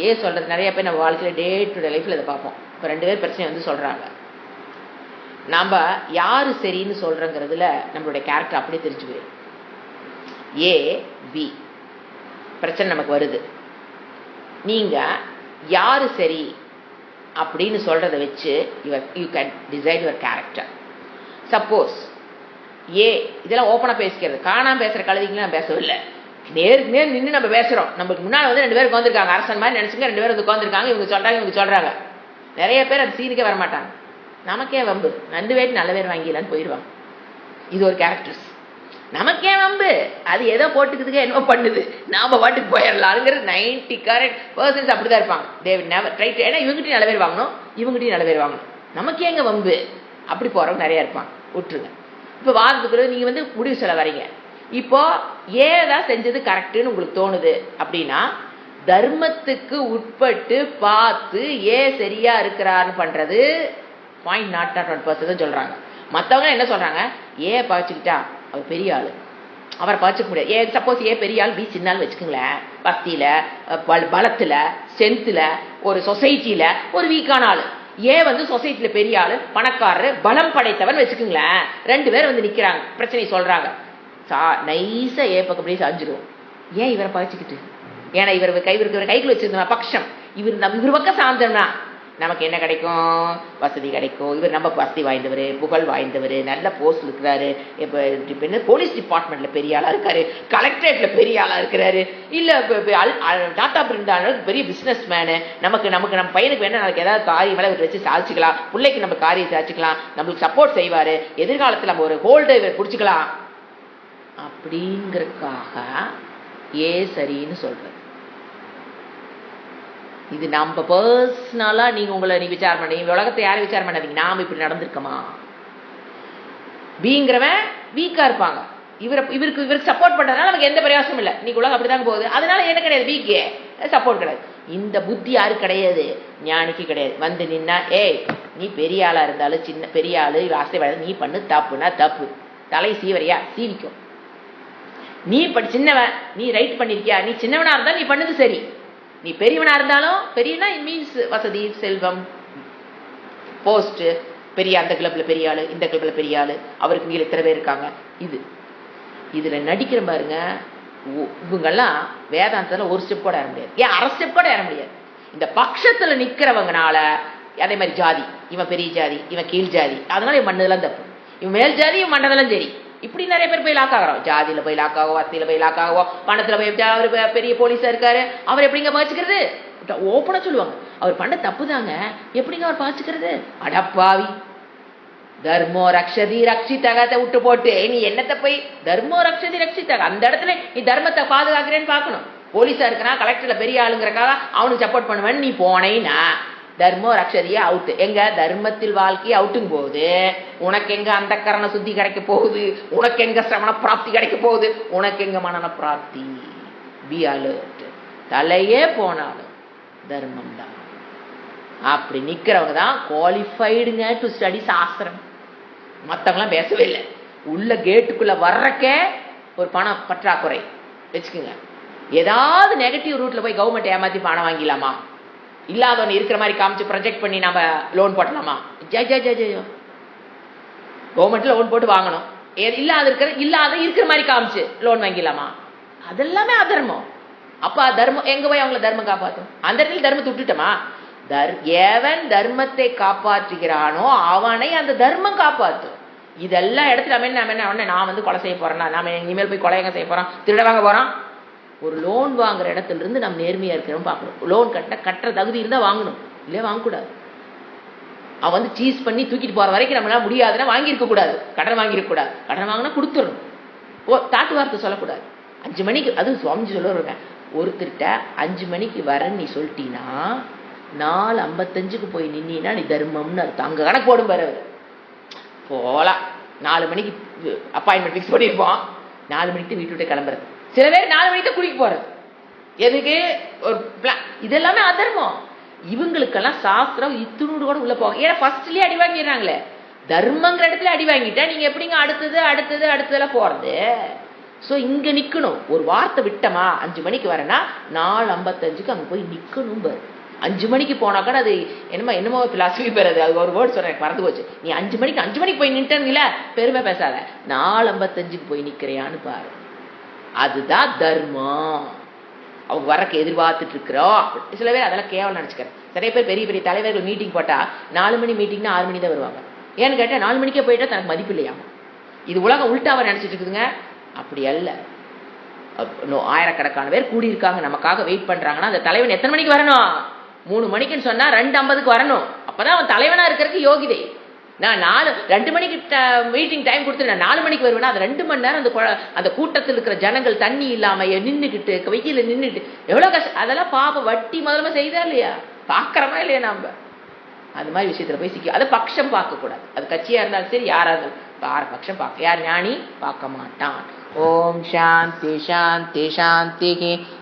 Speaker 1: ஏ சொல்கிறது நிறைய பேர் நம்ம வாழ்க்கையில் டே டு டே லைஃப்பில் இதை பார்ப்போம். இப்போ 2 பேர் பிரச்சனை வந்து சொல்கிறாங்க, நாம் யார் சரின்னு சொல்கிறோங்கிறதுல நம்மளுடைய கேரக்டர் அப்படியே தெரிஞ்சு போயிடும். ஏ பி பிரச்சனை நமக்கு வருது, நீங்கள் யார் சரி அப்படின்னு சொல்கிறத வச்சு you can decide your character. Suppose a இதெல்லாம் ஓப்பனாக பேசிக்கிறது, காணாமல் பேசுகிற கழுதிங்களாம் நான் பேசவில்லை, நேருக்கு நேர் நின்று நம்ம பேசுகிறோம். நம்மளுக்கு முன்னால் வந்து 2 பேர் உட்காந்துருக்காங்க, அரசன் மாதிரி நினச்சிங்க 2 பேர் வந்து உட்காந்துருக்காங்க, இவங்க சொல்கிறாங்க. நிறைய பேர் அது சீனுக்கே வரமாட்டாங்க. நமக்கே வம்பு, 2 பேர் நல்ல பேர் வாங்கிடலான்னு போயிடுவாங்க. இது ஒரு கேரக்டர்ஸ். நமக்கே வம்பு, அது ஏதோ போட்டுக்கிறதுக்கு என்ன பண்ணுது, நாம் பாட்டுக்கு போயிடலாம்ங்கிறது 90% அப்படி தான் இருப்பாங்க. தேவ் நெவர் ட்ரை டு, ஏன்னா இவங்ககிட்டையும் நல்ல பேர் வாங்கணும், இவங்ககிட்டையும் நல்ல பேர் வாங்கணும், நமக்கே எங்கே வம்பு, அப்படி போகிறவங்க நிறையா இருப்பாங்க. விட்டுருங்க. இப்போ வாரத்துக்குள்ள நீங்கள் வந்து முடிவு சொல்ல வரீங்க, இப்போ ஏதான் செஞ்சது கரெக்டுன்னு உங்களுக்கு தோணுது அப்படின்னா தர்மத்துக்கு உட்பட்டு பார்த்து ஏ சரியா இருக்கிறான்னு பண்றது 0.01% சொல்றாங்க. மற்றவங்க என்ன சொல்றாங்க, ஏ பழச்சுக்கிட்டா அவர் பெரிய ஆளு, அவரை பழச்சிக்க முடியாது. ஏ சப்போஸ் ஏ பெரிய ஆள், பி சின்ன ஆள் வச்சுக்கோங்களேன். பக்தியில பலத்துல ஸ்ட்ரென்த்ல ஒரு சொசைட்டியில ஒரு வீக்கான ஆளு. ஏ வந்து சொசைட்டில பெரிய ஆளு, பணக்காரரு, பலம் படைத்தவன் வச்சுக்கோங்களேன். 2 பேர் வந்து நிக்கிறாங்க, பிரச்சனை சொல்றாங்க. நைஸா ஏ பக்கம் அப்படியே சாஞ்சிருவோம். ஏன் இவரை பழச்சிக்கிட்டு, ஏன்னா இவர் கைக்குள்ள வச்சிருந்தா பட்சம், இவர் பக்கம் சார்ந்தோம்னா நமக்கு என்ன கிடைக்கும், வசதி கிடைக்கும். இவர் நம்ம வசதி வாய்ந்தவர், புகழ் வாய்ந்தவர், நல்ல போஸ்ட் இருக்கிறாரு, இப்போ போலீஸ் டிபார்ட்மெண்ட்ல பெரிய ஆளா இருக்காரு, கலெக்டரேட்ல பெரிய ஆளா இருக்கிறாரு, இல்ல டாடா பிரிண்டான பெரிய பிசினஸ் மேனு. நமக்கு நம்ம பையனுக்கு வேணா நாளைக்கு ஏதாவது காரியம் மேலே வச்சு சாதிச்சுக்கலாம், பிள்ளைக்கு நம்ம காரியம் சாதிச்சுக்கலாம், நம்மளுக்கு சப்போர்ட் செய்வாரு, எதிர்காலத்தில் நம்ம ஒரு ஹோல்டை இவர் பிடிச்சிக்கலாம் அப்படிங்கிறதுக்காக ஏ சரின்னு சொல்றது. இது நம்ம பர்சனலா நீங்க விசாரம் பண்ணீங்க, உலகத்தை யாரும் விசாரம் பண்ணாதீங்க, நாம இப்படி நடந்திருக்கோமா. பிங்கிறவன் வீக்கா இருப்பாங்க, இவருக்கு சப்போர்ட் பண்றதுனால நமக்கு எந்த பிரயாசமும் இல்லை, நீங்க உலகம் அப்படிதான் போகுது, அதனால என்ன கிடையாது, வீக்கே சப்போர்ட் கிடையாது. இந்த புத்தி யாரு கிடையாது, ஞானிக்கு கிடையாது. வந்து நின்னா ஏய் நீ பெரிய ஆளா இருந்தாலும் சின்ன பெரிய ஆளு ஆசை நீ பண்ணு, தப்புனா தப்பு, தலை சீவரியா சீவிக்கும். நீ சின்னவன், நீ ரைட் பண்ணிருக்கியா, நீ சின்னவனா இருந்தாலும் நீ பண்ணது சரி, நீ பெரியவனா இருந்தாலும் பெரியனா மீன்ஸ் வசதி செல்வம் போஸ்ட், பெரிய அந்த கிளப்ல பெரிய ஆளு, இந்த கிளப்ல பெரிய ஆளு, அவருக்கு கீழே இத்தனை பேர் இருக்காங்க. இதுல நடிக்கிற பாருங்க, இவங்கெல்லாம் வேதாந்தத்துல ஒரு ஸ்டெப் கூட ஏற முடியாது, ஏன் அரை ஸ்டெப் கூட ஏற முடியாது. இந்த பட்சத்துல நிக்கிறவங்கனால அதே மாதிரி ஜாதி, இவன் பெரிய ஜாதி இவன் கீழ் ஜாதி, அதனால இவன் மண்ணதெல்லாம் தப்பு, இவன் மேல் ஜாதி இவன் மண்ணதெல்லாம் சரி, இப்படி நிறைய பேர் போய் லாக் ஆகிறோம். ஜாதியில போய் லாக் ஆகும், வசதியில போய் லாக் ஆகும், பணத்துல போய் அவர் பெரிய போலீஸா இருக்காரு, அவர் எப்படிங்க பாய்ச்சிக்கிறது, ஓப்பனா சொல்லுவாங்க அவர் பண்ண தப்பு தாங்க, எப்படிங்க அவர் பாய்ச்சிக்கிறது, அடப்பாவி தர்மோ ரக்ஷதி ரக்ஷிதகத்தை விட்டு போட்டு நீ என்னத்தை போய் தர்மோ ரக்ஷதி ரக்ஷிதக, அந்த இடத்துல நீ தர்மத்தை பாதுகாக்கிறேன்னு பார்க்கணும். போலீஸா இருக்கிறா, கலெக்டர்ல பெரிய ஆளுங்கிறக்காக அவனுக்கு சப்போர்ட் பண்ணுவேன்னு நீ போனேன்னா தர்மோ ரக்ஷதியா அவுட். எங்க தர்மத்தில் வாழ்க்கையை அவுட்டும் போது உனக்கு எங்க அந்த கரண சுத்தி கிடைக்க போகுது, உனக்கு எங்க சிரமண பிராப்தி கிடைக்க போகுது, உனக்கு எங்க மனன பிராப்தி. Be alert. தலையே போனாலும் தர்மம் தான். அப்படி நிக்கிறவங்க தான் குவாலிஃபைடுங்க டு ஸ்டடி சாஸ்திரம். மற்றவங்களாம் பேசவே இல்லை. உள்ள கேட்டுக்குள்ள வர்றக்கே ஒரு பண பற்றாக்குறை வச்சுக்கோங்க. ஏதாவது நெகட்டிவ் ரூட்ல போய் கவர்மெண்ட் ஏமாத்தி பணம் வாங்கிடலாமா, இல்லாதவன் இருக்கிற மாதிரி காமிச்சு ப்ரொஜெக்ட் பண்ணி நம்ம லோன் போட்டலாமா, ஜெயோ கவர்மெண்ட்ல லோன் போட்டு வாங்கணும், இல்லாத இருக்கிற மாதிரி காமிச்சு லோன் வாங்கிடலாமா, அதெல்லாமே அதர்மம். அப்ப தர்மம் எங்க போய் அவங்கள தர்மம் காப்பாற்றும், அந்த இடத்துல தர்மத்தை விட்டுட்டோமா. எவன் தர்மத்தை காப்பாற்றுகிறானோ அவனை அந்த தர்மம் காப்பாற்றும். இதெல்லாம் இடத்துல நான் வந்து கொலை செய்ய போறேன்னா, நாம இனிமேல் போய் கொலை எங்க செய்ய போறோம், திருட வாங்க போறோம். ஒரு லோன் வாங்குற இடத்துல இருந்து நம்ம நேர்மையா இருக்கிறோம் பார்க்கணும். லோன் கட்டுற தகுதி இருந்தா வாங்கணும், இல்லையா வாங்கக்கூடாது. அவன் வந்து சீஸ் பண்ணி தூக்கிட்டு போற வரைக்கும் நம்மளால முடியாதுன்னா வாங்கியிருக்க கூடாது, கடன் வாங்கியிருக்க கூடாது. கடன் வாங்கினா கொடுத்துடணும், தாட்டு வார்த்தை சொல்லக்கூடாது. 5 மணிக்கு, அது சுவாமிஜி சொல்லுவாங்க, ஒருத்தர்கிட்ட 5 மணிக்கு வரேன்னு நீ சொல்லிட்டீங்கன்னா 4:55 போய் நின்னா நீ தர்மம்னு அர்த்தம். அங்க கணக்கு போடும் பாரு, போலாம் 4 மணிக்கு அப்பாயின்மெண்ட் ஃபிக்ஸ் பண்ணியிருப்போம், 4 மணிக்கு வீட்டு விட்டு கிளம்புறது. சில பேர் 4 மணிக்கு குளிக்க போறது. எதுக்கு? ஒரு இதெல்லாமே அதர்மம். இவங்களுக்கெல்லாம் சாஸ்திரம் இத்துணூடு கூட உள்ள போகும். ஏன்னா ஃபர்ஸ்ட்லயே அடி வாங்கிடுறாங்களே. தர்மங்கிற இடத்துல அடி வாங்கிட்டா நீங்க எப்படிங்க அடுத்ததெல்லாம் போறது? ஸோ இங்க நிக்கணும். ஒரு வார்த்தை விட்டமா 5 மணிக்கு வரேன்னா 4:55 அங்க போய் நிக்கணும். 5 மணிக்கு போனாக்கா அது என்னமோ பிலாசபி பெறது. அது ஒரு வேர்ட் சொல்றேன், மறந்து போச்சு. நீ 5 மணிக்கு போய் நின்ட்டீங்களா, பெருமை பேசாத. 4:55 போய் நிக்கிறியான்னு பாரு. அதுதான் தர்மம். அவங்க வரக்கு எதிர்பார்த்துட்டு இருக்கிறோம். சில பேர் அதெல்லாம் கேவலம் நினைச்சுக்கிறேன். நிறைய பேர் பெரிய பெரிய தலைவர்கள் மீட்டிங் போட்டா 4 மணி மீட்டிங்னா 6 மணி தான் வருவாங்க. ஏன்னு கேட்டா 4 மணிக்கே போயிட்டா தனக்கு மதிப்பு இல்லையாமா. இது உலகம் உள்டாவை நினைச்சிட்டு இருக்குதுங்க. அப்படி அல்ல. ஆயிரக்கணக்கான பேர் கூடியிருக்காங்க, நமக்காக வெயிட் பண்றாங்கன்னா அந்த தலைவன் எத்தனை மணிக்கு வரணும்? 3 மணிக்குன்னு சொன்னா 2:50 வரணும். அப்பதான் அவன் தலைவனா இருக்கிறதுக்கு யோகிதை. நான் 2 மணிக்கு மீட்டிங் டைம் கொடுத்து நான் 4 மணிக்கு வருவேன்னா அது 2 மணி நேரம் அந்த கூட்டத்தில் இருக்கிற ஜனங்கள் தண்ணி இல்லாம நின்றுக்கிட்டு வெயில நின்றுட்டு எவ்வளவு கஷ்டம். அதெல்லாம் பாப்ப வட்டி முதல்ல செய்தா இல்லையா, பாக்கிறோமா இல்லையா? நம்ம அந்த மாதிரி விஷயத்துல போய் சிக்கி அதை பட்சம் பார்க்க கூடாது. அது கட்சியா இருந்தாலும் சரி, யாரா இருந்தாலும் பட்சம் பார்க்க. யார் ஞானி பார்க்க மாட்டான். ஓம் சாந்தி சாந்தி சாந்தி.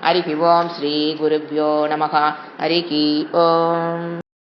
Speaker 1: ஹரி ஓம். ஸ்ரீ குருப்யோ நமஹ. ஹரி ஓம்.